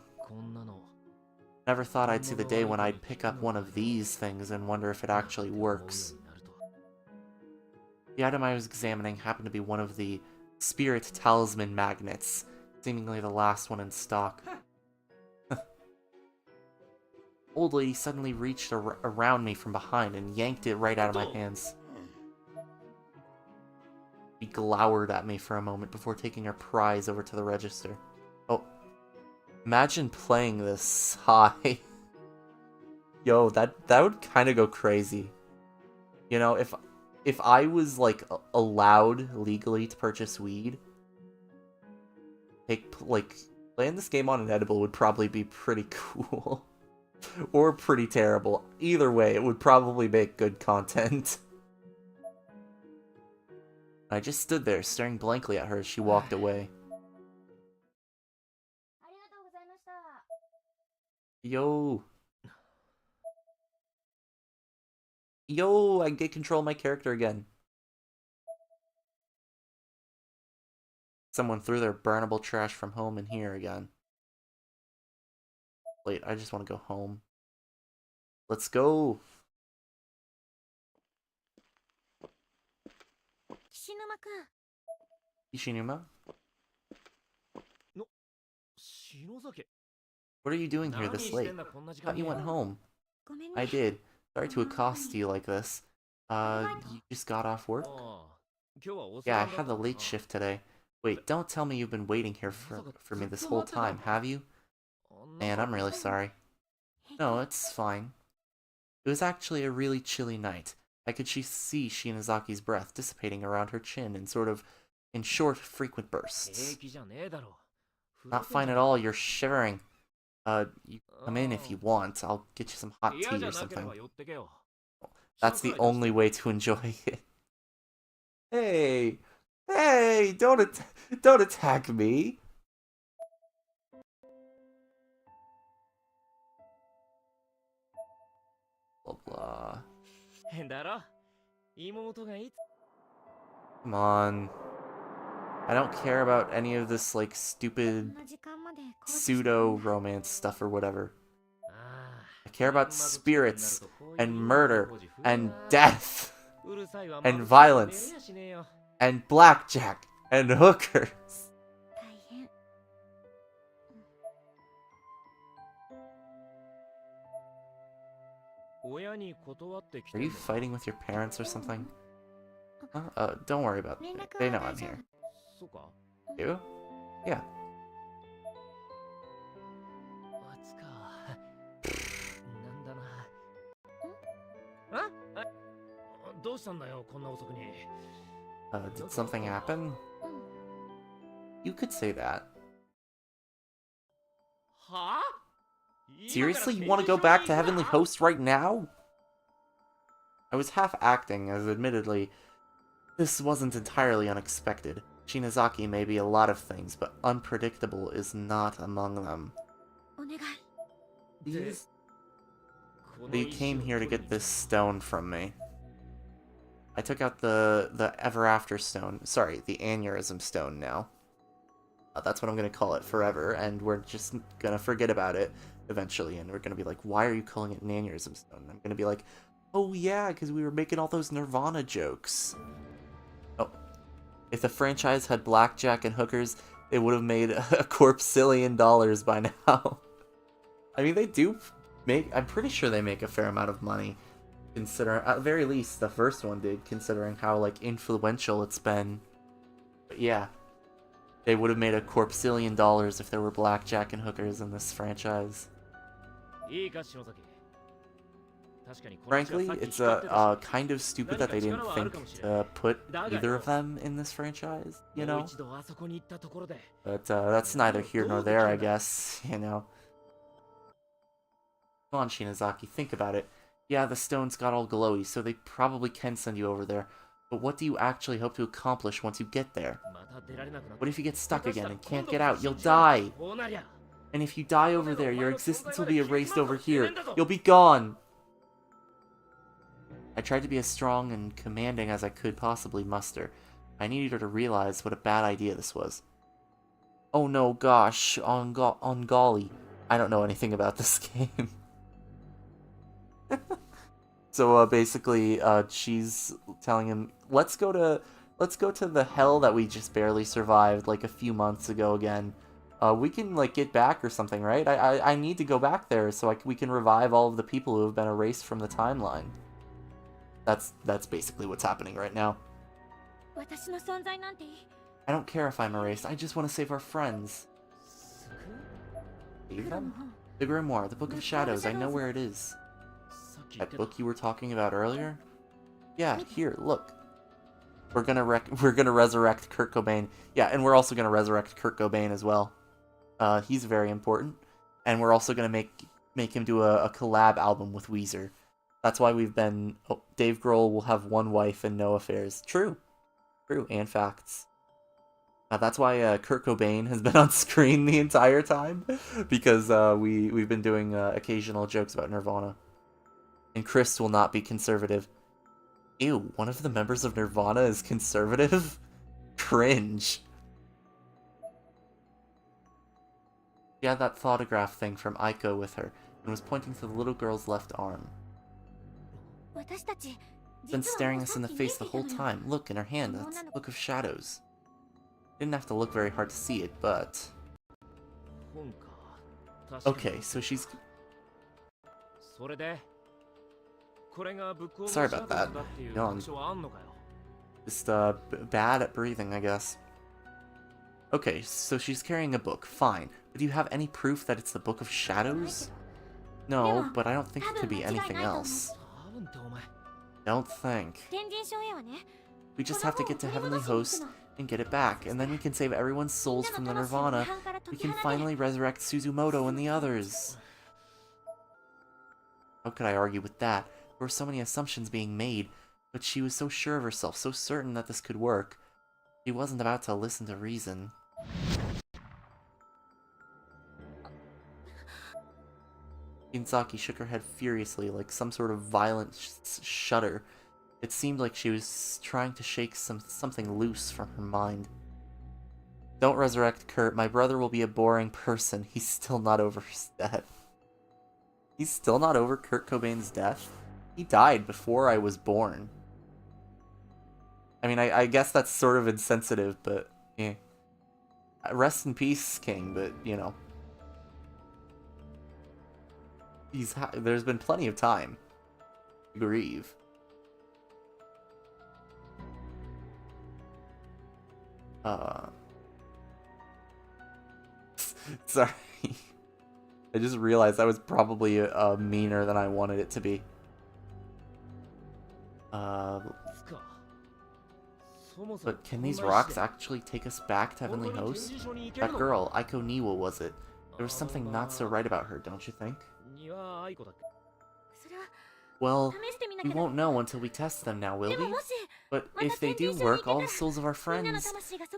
Never thought I'd see the day when I'd pick up one of these things and wonder if it actually works. The item I was examining happened to be one of the spirit talisman magnets, seemingly the last one in stock. Old lady suddenly reached around me from behind and yanked it right out of my hands. She glowered at me for a moment before taking her prize over to the register. Oh, imagine playing this high. Yo, that would kind of go crazy. You know, if I was, like, allowed legally to purchase weed, playing this game on an edible would probably be pretty cool. Or pretty terrible. Either way, it would probably make good content. I just stood there, staring blankly at her as she walked away. Yo, I get control of my character again. Someone threw their burnable trash from home in here again. Wait, I just want to go home. Let's go! Kishinuma? What are you doing here this late? Thought you went home. I did. Sorry to accost you like this. You just got off work? Yeah, I had the late shift today. Wait, don't tell me you've been waiting here for me this whole time, have you? Man, I'm really sorry. No, it's fine. It was actually a really chilly night. I could see Shinazaki's breath dissipating around her chin in short, frequent bursts. Not fine at all, you're shivering. You come in if you want. I'll get you some hot tea or something. That's the only way to enjoy it. Hey! Hey! Don't attack me! Blah blah. Come on. I don't care about any of this, like, stupid pseudo-romance stuff or whatever. I care about spirits, and murder, and death, and violence, and blackjack, and hookers. Are you fighting with your parents or something? Huh? Don't worry about it. They know I'm here. You? Yeah. Did something happen? You could say that. Seriously, you want to go back to Heavenly Host right now? I was half acting, as admittedly, this wasn't entirely unexpected. Shinazaki may be a lot of things, but unpredictable is not among them. Please? You came here to get this stone from me. I took out the Ever After stone. Sorry, the Aneurysm stone now. That's what I'm going to call it forever, and we're just going to forget about it eventually, and we're going to be like, why are you calling it an Aneurysm stone? And I'm going to be like, oh yeah, because we were making all those Nirvana jokes. Oh. If the franchise had blackjack and hookers, they would have made a $250 million by now. I mean, they do make... I'm pretty sure they make a fair amount of money. Considering, at the very least, the first one did, considering how, like, influential it's been. But yeah. They would have made a $250 million if there were blackjack and hookers in this franchise. Frankly, it's kind of stupid that they didn't think to put either of them in this franchise, you know? But that's neither here nor there, I guess, you know? Come on, Shinazaki, think about it. Yeah, the stones got all glowy, so they probably can send you over there. But what do you actually hope to accomplish once you get there? What if you get stuck again and can't get out? You'll die! And if you die over there, your existence will be erased over here. You'll be gone! I tried to be as strong and commanding as I could possibly muster. I needed her to realize what a bad idea this was. Oh no, gosh, on golly. I don't know anything about this game. So basically, she's telling him, let's go to the hell that we just barely survived like a few months ago again. We can like get back or something, right? I need to go back there so we can revive all of the people who have been erased from the timeline. That's basically what's happening right now. I don't care if I'm erased. I just want to save our friends. Save them? The Grimoire, the Book of Shadows. I know where it is. That book you were talking about earlier? Yeah, here, look. We're gonna resurrect Kurt Cobain. Yeah, and we're also gonna resurrect Kurt Cobain as well. He's very important, and we're also gonna make him do a collab album with Weezer. That's why we've been... Oh, Dave Grohl will have one wife and no affairs. True, and facts. That's why Kurt Cobain has been on screen the entire time, because we've been doing occasional jokes about Nirvana. And Chris will not be conservative. Ew, one of the members of Nirvana is conservative? Cringe. She had that photograph thing from Aiko with her, and was pointing to the little girl's left arm. Been staring us in the face the whole time. Look, in her hand, that's the Book of Shadows. Didn't have to look very hard to see it, but... Okay, so she's... Sorry about that. No, I'm just bad at breathing, I guess. Okay, so she's carrying a book. Fine. But do you have any proof that it's the Book of Shadows? No, but I don't think it could be anything else. Don't think. We just have to get to Heavenly Host and get it back, and then we can save everyone's souls from the Nirvana. We can finally resurrect Suzumoto and the others. How could I argue with that? There were so many assumptions being made, but she was so sure of herself, so certain that this could work. She wasn't about to listen to reason. Shinzaki shook her head furiously, like some sort of violent shudder. It seemed like she was trying to shake something loose from her mind. Don't resurrect Kurt. My brother will be a boring person. He's still not over his death. He's still not over Kurt Cobain's death? He died before I was born. I mean, I guess that's sort of insensitive, but yeah. Rest in peace, King, but, you know. There's been plenty of time to grieve. Sorry. I just realized that was probably meaner than I wanted it to be. But can these rocks actually take us back to Heavenly Host? That girl, Aiko Niwa, was it? There was something not so right about her, don't you think? Well, we won't know until we test them now, will we? But if they do work, all the souls of our friends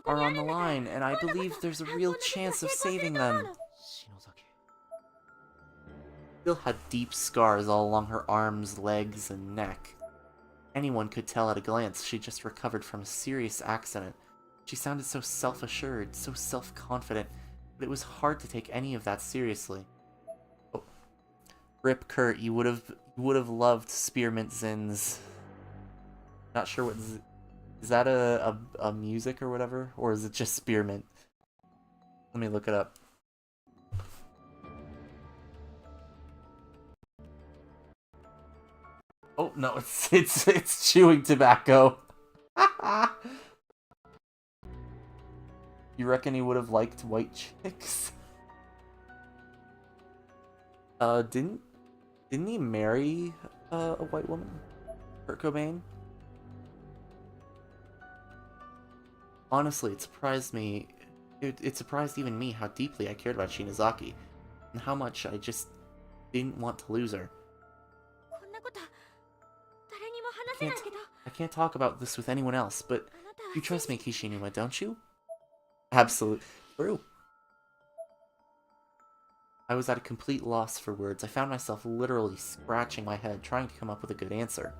are on the line, and I believe there's a real chance of saving them. Still had deep scars all along her arms, legs, and neck. Anyone could tell at a glance she just recovered from a serious accident. She sounded so self-assured, so self-confident, but it was hard to take any of that seriously. Oh. Rip Kurt, you would have loved Spearmint Zin's. Not sure what is that a music or whatever, or is it just Spearmint? Let me look it up. Oh no, it's chewing tobacco. You reckon he would have liked White Chicks? Didn't he marry a white woman? Kurt Cobain? Honestly, it surprised me. It surprised even me how deeply I cared about Shinozaki, and how much I just didn't want to lose her. I can't talk about this with anyone else, but you trust me, Kishinuma, don't you? Absolutely true. I was at a complete loss for words. I found myself literally scratching my head, trying to come up with a good answer.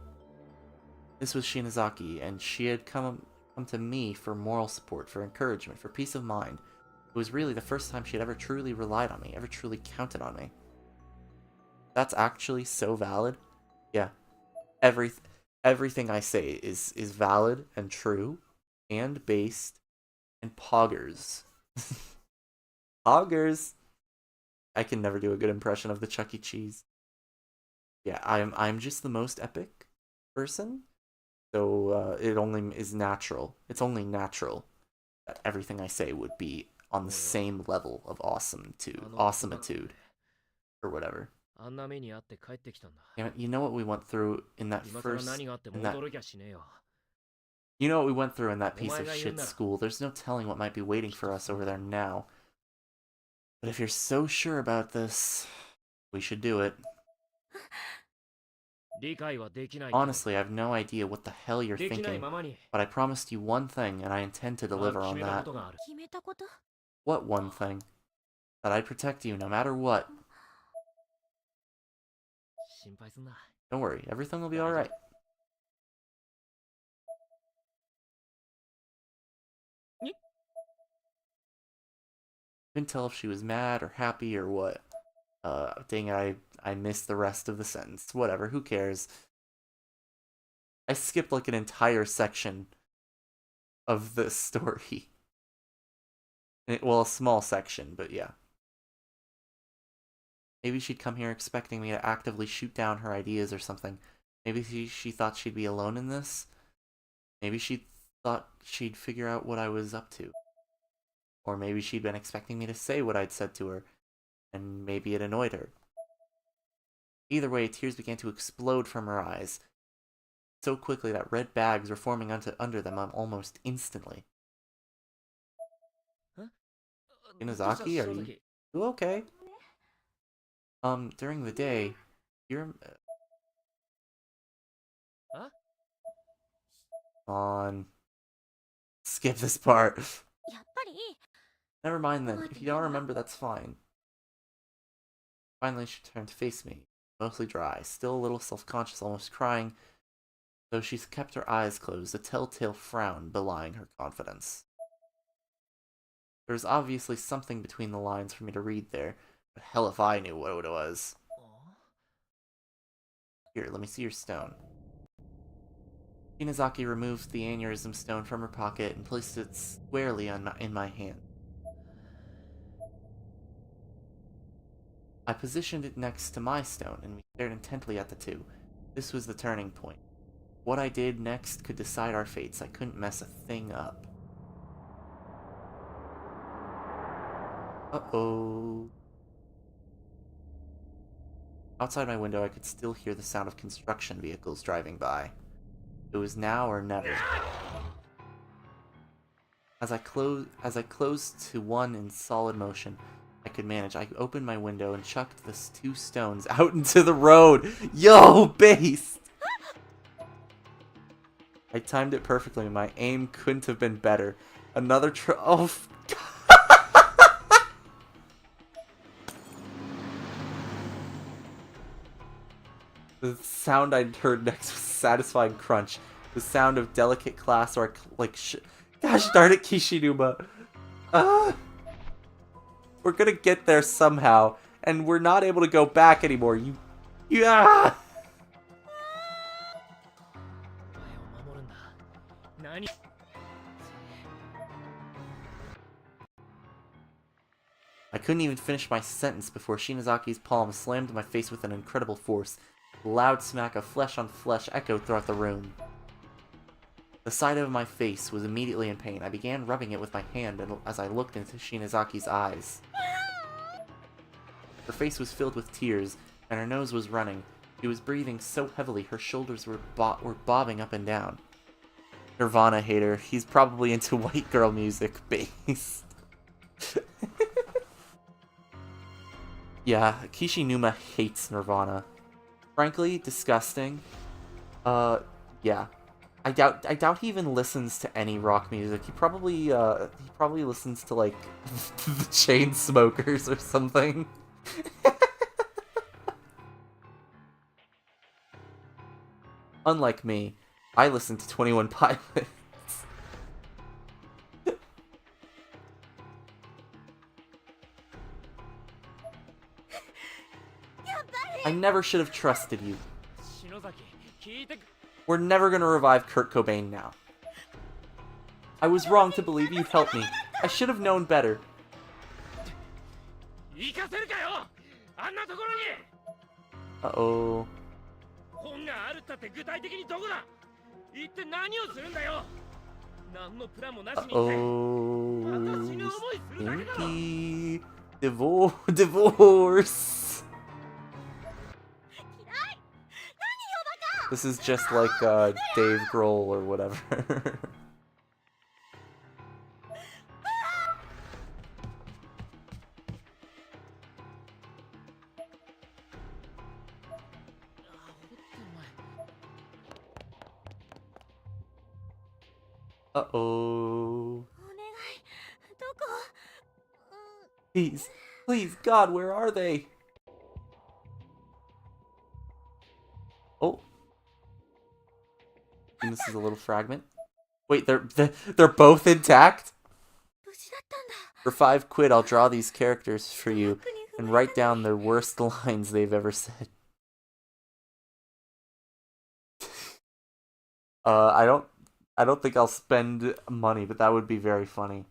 This was Shinozaki, and she had come to me for moral support, for encouragement, for peace of mind. It was really the first time she had ever truly relied on me, ever truly counted on me. That's actually so valid. Yeah. Everything I say is valid and true and based and poggers. Poggers. I can never do a good impression of the Chuck E. Cheese. Yeah, I'm just the most epic person. So it only is natural. It's only natural that everything I say would be on the same level of awesomeitude or whatever. Yeah, you know what we went through in that you know what we went through in that piece of shit school. There's no telling what might be waiting for us over there now. But if you're so sure about this, we should do it. Honestly, I have no idea what the hell you're thinking, but I promised you one thing, and I intend to deliver on that. What one thing? That I'd protect you no matter what. Don't worry, everything will be alright. Couldn't tell if she was mad or happy or what. Dang it, I missed the rest of the sentence. Whatever, who cares? I skipped like an entire section of the story. Well, a small section, but yeah. Maybe she'd come here expecting me to actively shoot down her ideas or something. Maybe she thought she'd be alone in this. Maybe she thought she'd figure out what I was up to. Or maybe she'd been expecting me to say what I'd said to her, and maybe it annoyed her. Either way, tears began to explode from her eyes, so quickly that red bags were forming under them almost instantly. Inazaki, are you okay? During the day, you're... on. Skip this part. Never mind then. If you don't remember, that's fine. Finally, she turned to face me, mostly dry, still a little self-conscious, almost crying, though she kept her eyes closed, a telltale frown belying her confidence. There was obviously something between the lines for me to read there, but hell if I knew what it was. Here, let me see your stone. Inazaki removed the aneurysm stone from her pocket and placed it squarely in my hand. I positioned it next to my stone, and we stared intently at the two. This was the turning point. What I did next could decide our fates. I couldn't mess a thing up. Uh-oh. Outside my window, I could still hear the sound of construction vehicles driving by. It was now or never. As I closed to one in solid motion, I could manage. I opened my window and chucked the 2 stones out into the road. Yo, based! I timed it perfectly. My aim couldn't have been better. Another oh, the sound I'd heard next was a satisfying crunch. The sound of delicate glass or gosh darn it, Kishinuma. We're gonna get there somehow, and we're not able to go back anymore. Yeah. I couldn't even finish my sentence before Shinazaki's palm slammed my face with an incredible force. A loud smack of flesh on flesh echoed throughout the room. The side of my face was immediately in pain. I began rubbing it with my hand as I looked into Shinazaki's eyes. Her face was filled with tears, and her nose was running. She was breathing so heavily her shoulders were bobbing up and down. Nirvana hater. He's probably into white girl music based. Yeah, Kishinuma hates Nirvana. Frankly, disgusting. Yeah. I doubt he even listens to any rock music. He probably listens to, like, the Chainsmokers or something. Unlike me, I listen to 21 Pilots. I never should have trusted you. We're never gonna revive Kurt Cobain now. I was wrong to believe you'd help me. I should have known better. Uh-oh. Uh-oh. Stinky. Divorce. This is just like Dave Grohl or whatever. Uh-oh. Please, please, God, where are they? Oh. And this is a little fragment. Wait, they're both intact? For £5, I'll draw these characters for you and write down their worst lines they've ever said. I don't think I'll spend money, but that would be very funny.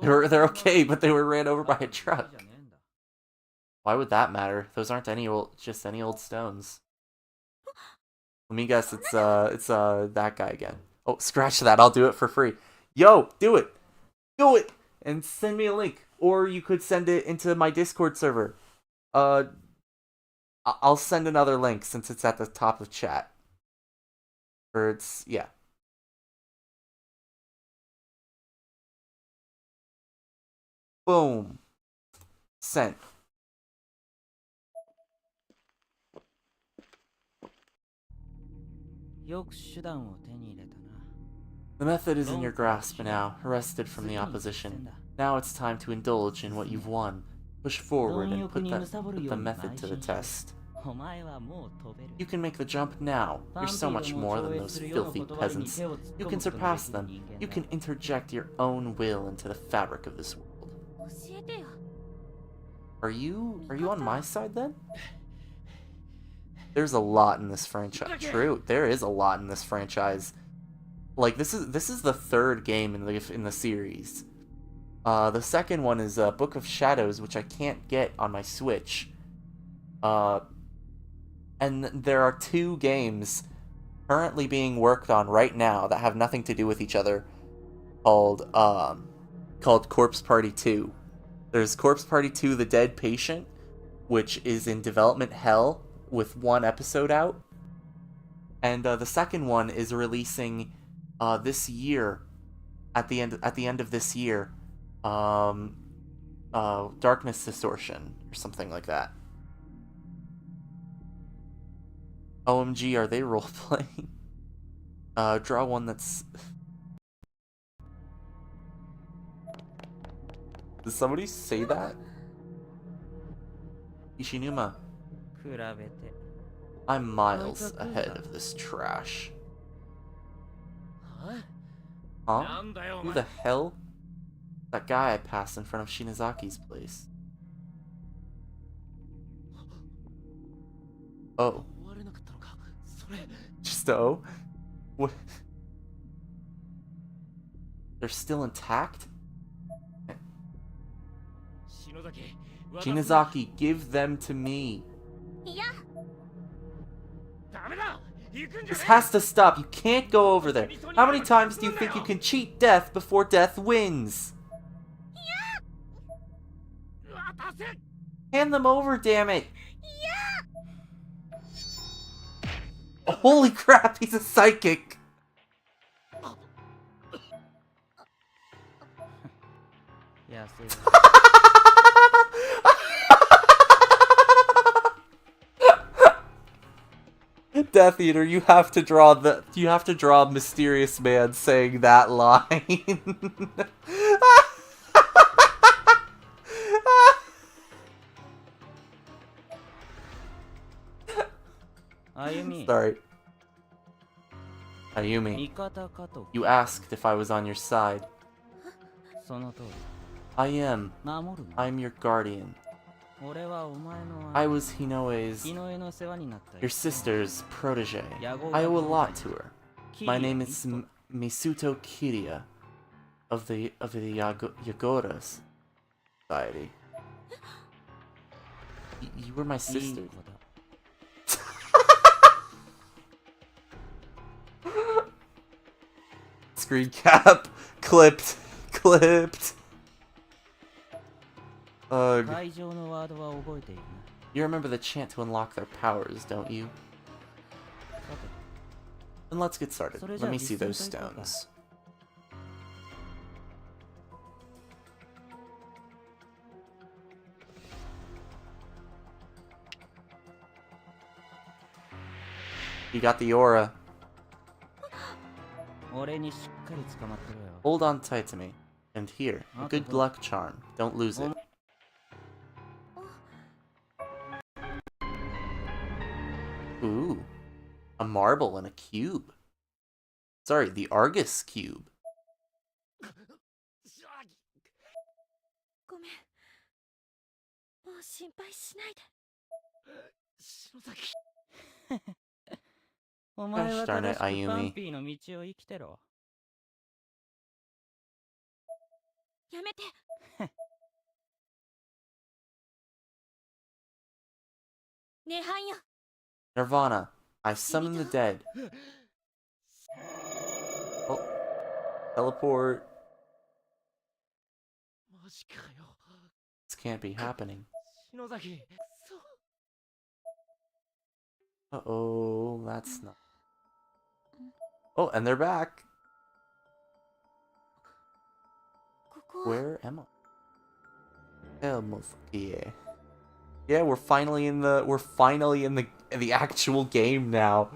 They're okay, but they were ran over by a truck. Why would that matter? Those aren't just any old stones. Let me guess, it's that guy again. Oh, scratch that. I'll do it for free. Yo, do it. Do it. And send me a link. Or you could send it into my Discord server. Uh, I'll send another link since it's at the top of chat. Or yeah. Boom. Sent. The method is in your grasp now, wrested from the opposition. Now it's time to indulge in what you've won. Push forward and put the method to the test. You can make the jump now. You're so much more than those filthy peasants. You can surpass them. You can interject your own will into the fabric of this world. Are you on my side then? There's a lot in this franchise. True, there is a lot in this franchise. Like this is the third game in the series. The second one is Book of Shadows, which I can't get on my Switch. And there are two games currently being worked on right now that have nothing to do with each other, called Corpse Party 2. There's Corpse Party 2: The Dead Patient, which is in development hell with one episode out. And the second one is releasing this year, at the end of this year, Darkness Distortion or something like that. OMG, are they role playing? Draw one that's. Did somebody say that? Ishinuma. I'm miles ahead of this trash. Huh? Who the hell? That guy I passed in front of Shinazaki's place. Oh. Just oh? What? They're still intact? Shinazaki, give them to me. This has to stop. You can't go over there. How many times do you think you can cheat death before death wins? Hand them over, damn it. Oh, holy crap, he's a psychic. Yeah, Death Eater, you have to draw a mysterious man saying that line. Sorry. Ayumi, you asked if I was on your side. I am. I'm your guardian. I was Hinoe's, your sister's protege. I owe a lot to her. My name is Misuto Kiria of the Yagora Society. You were my sister. Screen cap. Clipped. Ugh. You remember the chant to unlock their powers, don't you? Then let's get started. Let me see those stones. You got the aura. Hold on tight to me. And here, a good luck charm. Don't lose it. Ooh, a marble and a cube. Sorry, the Argus cube. Gosh darn it, Ayumi. Nirvana, I summon the dead. Oh, teleport. This can't be happening. Uh-oh, that's not... Oh, and they're back. Where am I? Elmosuke. Yeah, we're finally in the actual game now.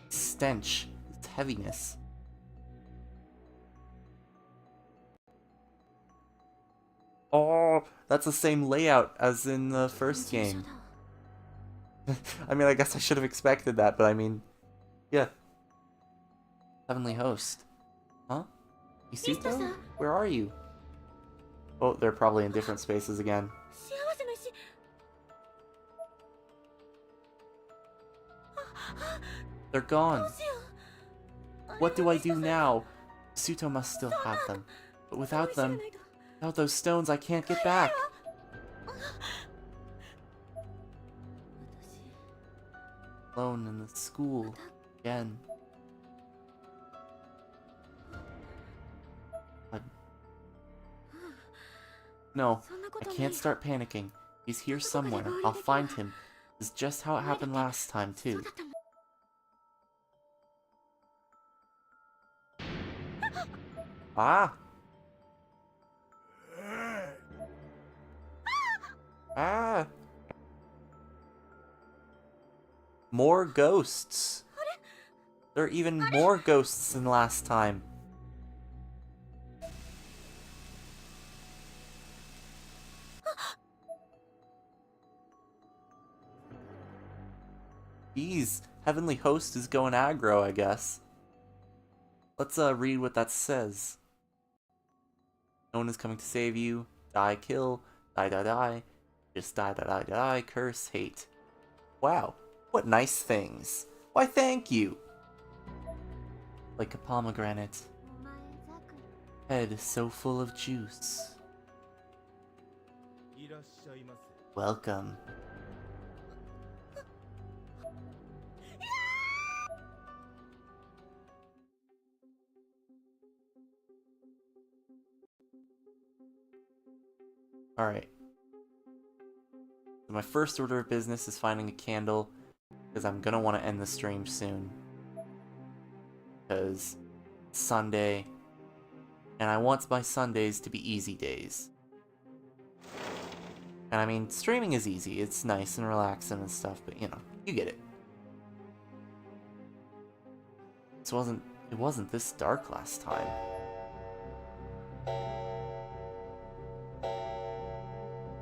Stench, it's heaviness. Oh, that's the same layout as in the first game. I mean, I guess I should have expected that, but I mean, yeah. Heavenly Host. Huh? Isuto? Where are you? Oh, they're probably in different spaces again. They're gone. What do I do now? Isuto must still have them. But without them, without those stones, I can't get back. Alone in the school. Again. No, I can't start panicking. He's here somewhere. I'll find him. This is just how it happened last time, too. Ah! Ah! More ghosts! There are even more ghosts than last time. Jeez, Heavenly Host is going aggro, I guess. Let's read what that says. No one is coming to save you. Die, kill. Die, die, die. Just die, die, die, die. Curse, hate. Wow, what nice things. Why, thank you. Like a pomegranate. Head so full of juice. Welcome. Alright. So my first order of business is finding a candle, because I'm gonna want to end the stream soon. Because it's Sunday, and I want my Sundays to be easy days. And I mean, streaming is easy, it's nice and relaxing and stuff, but you know, you get it. It wasn't this dark last time.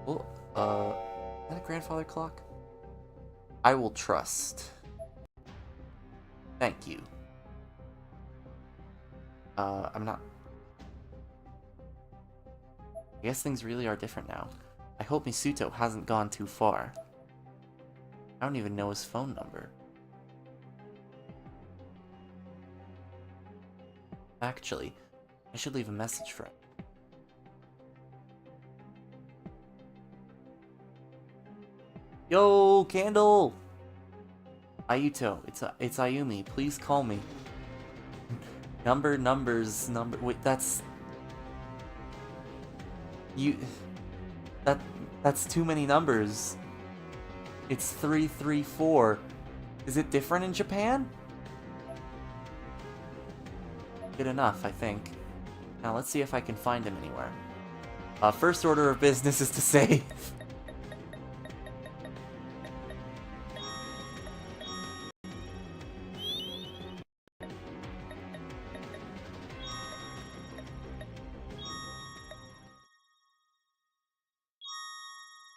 Well, is that a grandfather clock? I will trust. Thank you. I'm not... I guess things really are different now. I hope Misuto hasn't gone too far. I don't even know his phone number. Actually, I should leave a message for him. Yo, Candle! Ayuto, it's Ayumi. Please call me. Numbers. Wait, that's... That's too many numbers. It's 334. Is it different in Japan? Good enough, I think. Now let's see if I can find him anywhere. First order of business is to save.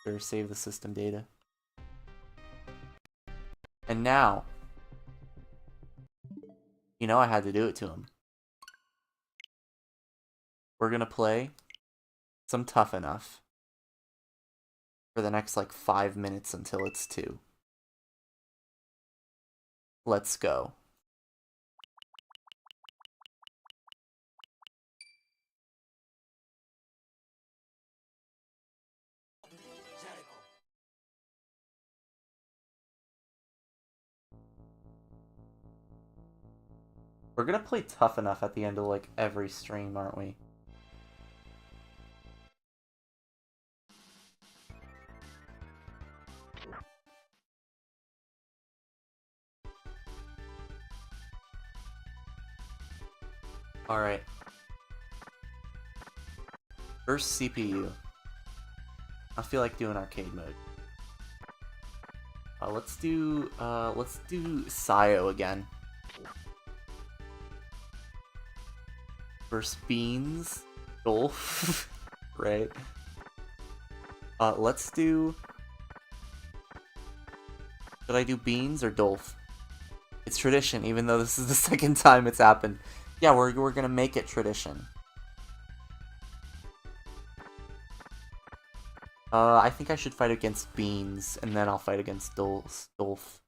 Better save the system data. And now, you know I had to do it to him. We're gonna play some Tuff E Nuff for the next like 5 minutes until it's 2. Let's go. We're gonna play Tough Enough at the end of, like, every stream, aren't we? Alright. First CPU. I feel like doing arcade mode. Let's do Sayo again. First Beans. Dolph. Right? Let's do... Should I do Beans or Dolph? It's tradition, even though this is the second time it's happened. Yeah, we're gonna make it tradition. I think I should fight against Beans, and then I'll fight against Dolph.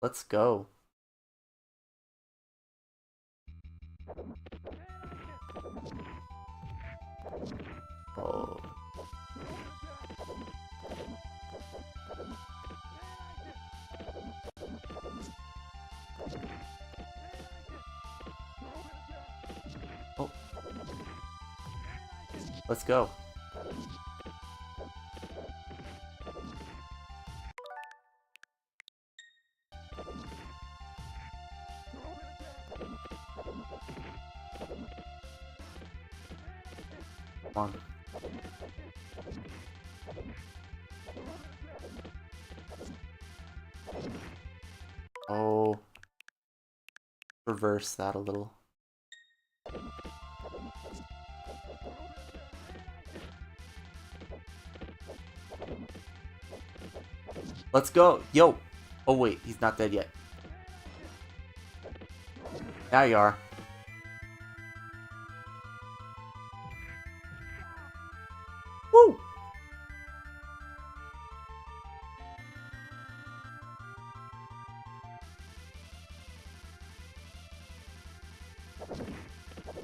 Let's go. Oh. Oh. Let's go. Come on. Oh. Reverse that a little. Let's go. Yo. Oh, wait. He's not dead yet. Now you are. Woo!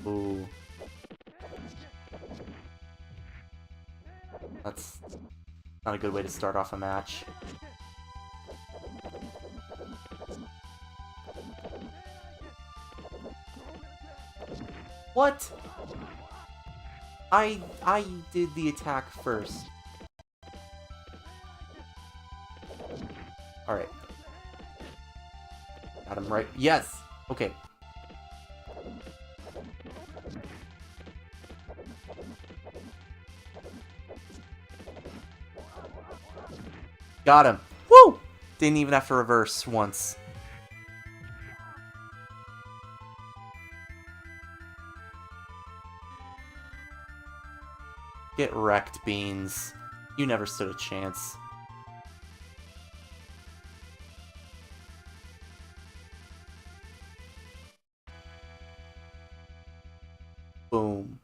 Ooh. That's not a good way to start off a match. What? I did the attack first. Alright. Got him right. Yes! Okay. Got him. Woo! Didn't even have to reverse once. Get wrecked, Beans. You never stood a chance. Boom.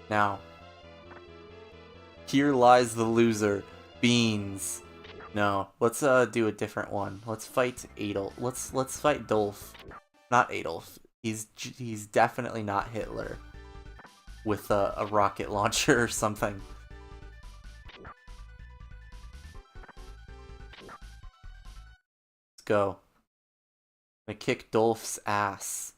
Now. Here lies the loser. Beans. No. Let's do a different one. Let's fight Adolf. Let's fight Dolph. Not Adolf. He's definitely not Hitler. With a rocket launcher or something. Let's go. I'm gonna kick Dolph's ass.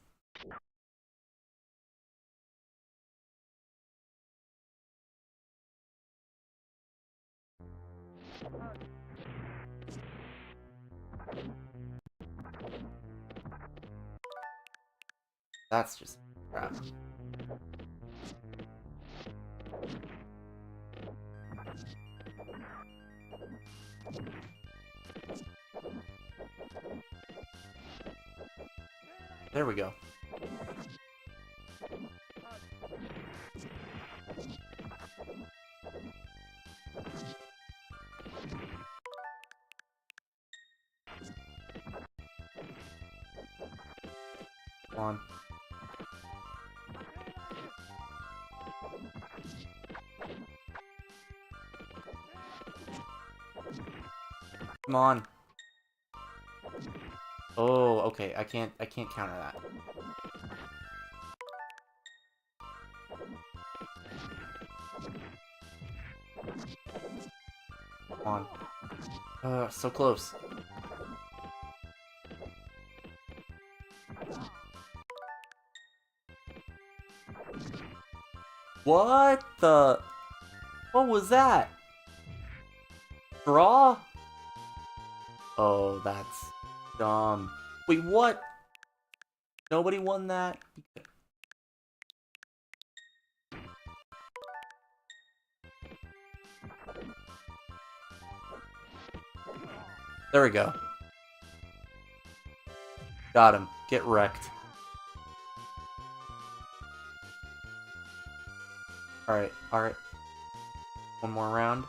That's just crap. There we go. Come on. Come on. Oh, okay. I can't counter that. Come on. So close. What the? What was that? Draw? Oh, that's dumb. Wait, what? Nobody won that? There we go. Got him. Get wrecked. Alright, alright. One more round.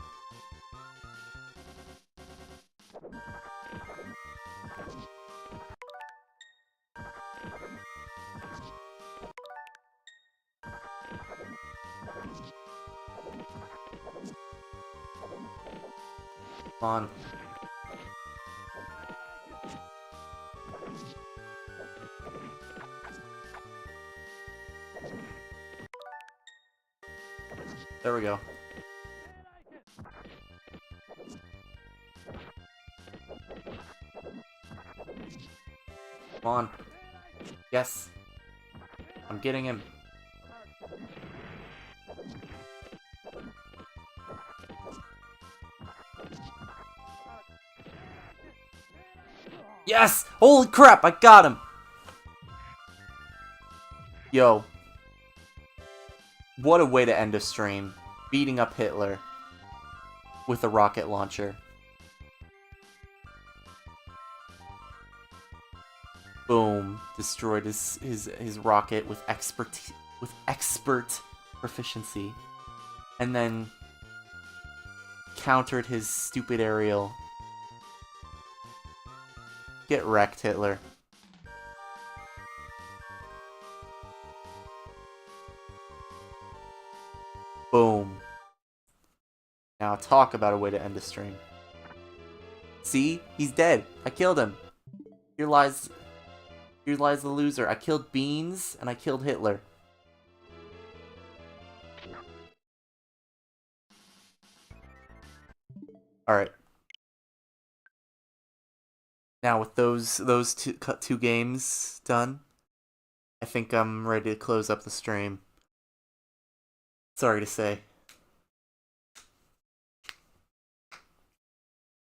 Come on. There we go. Come on. Yes. I'm getting him. Yes! Holy crap, I got him! Yo. What a way to end a stream. Beating up Hitler. With a rocket launcher. Boom. Destroyed his rocket with expert proficiency. And then countered his stupid aerial. Get wrecked, Hitler. Boom. Now talk about a way to end a stream. See? He's dead. I killed him. Here lies the loser. I killed Beans and I killed Hitler. Alright. Now with those two games done, I think I'm ready to close up the stream. Sorry to say.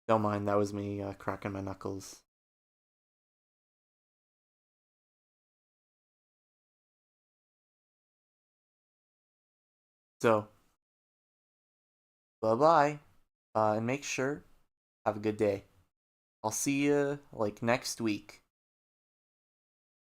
Don't mind, that was me cracking my knuckles. So, bye-bye. And make sure, have a good day. I'll see you, like, next week.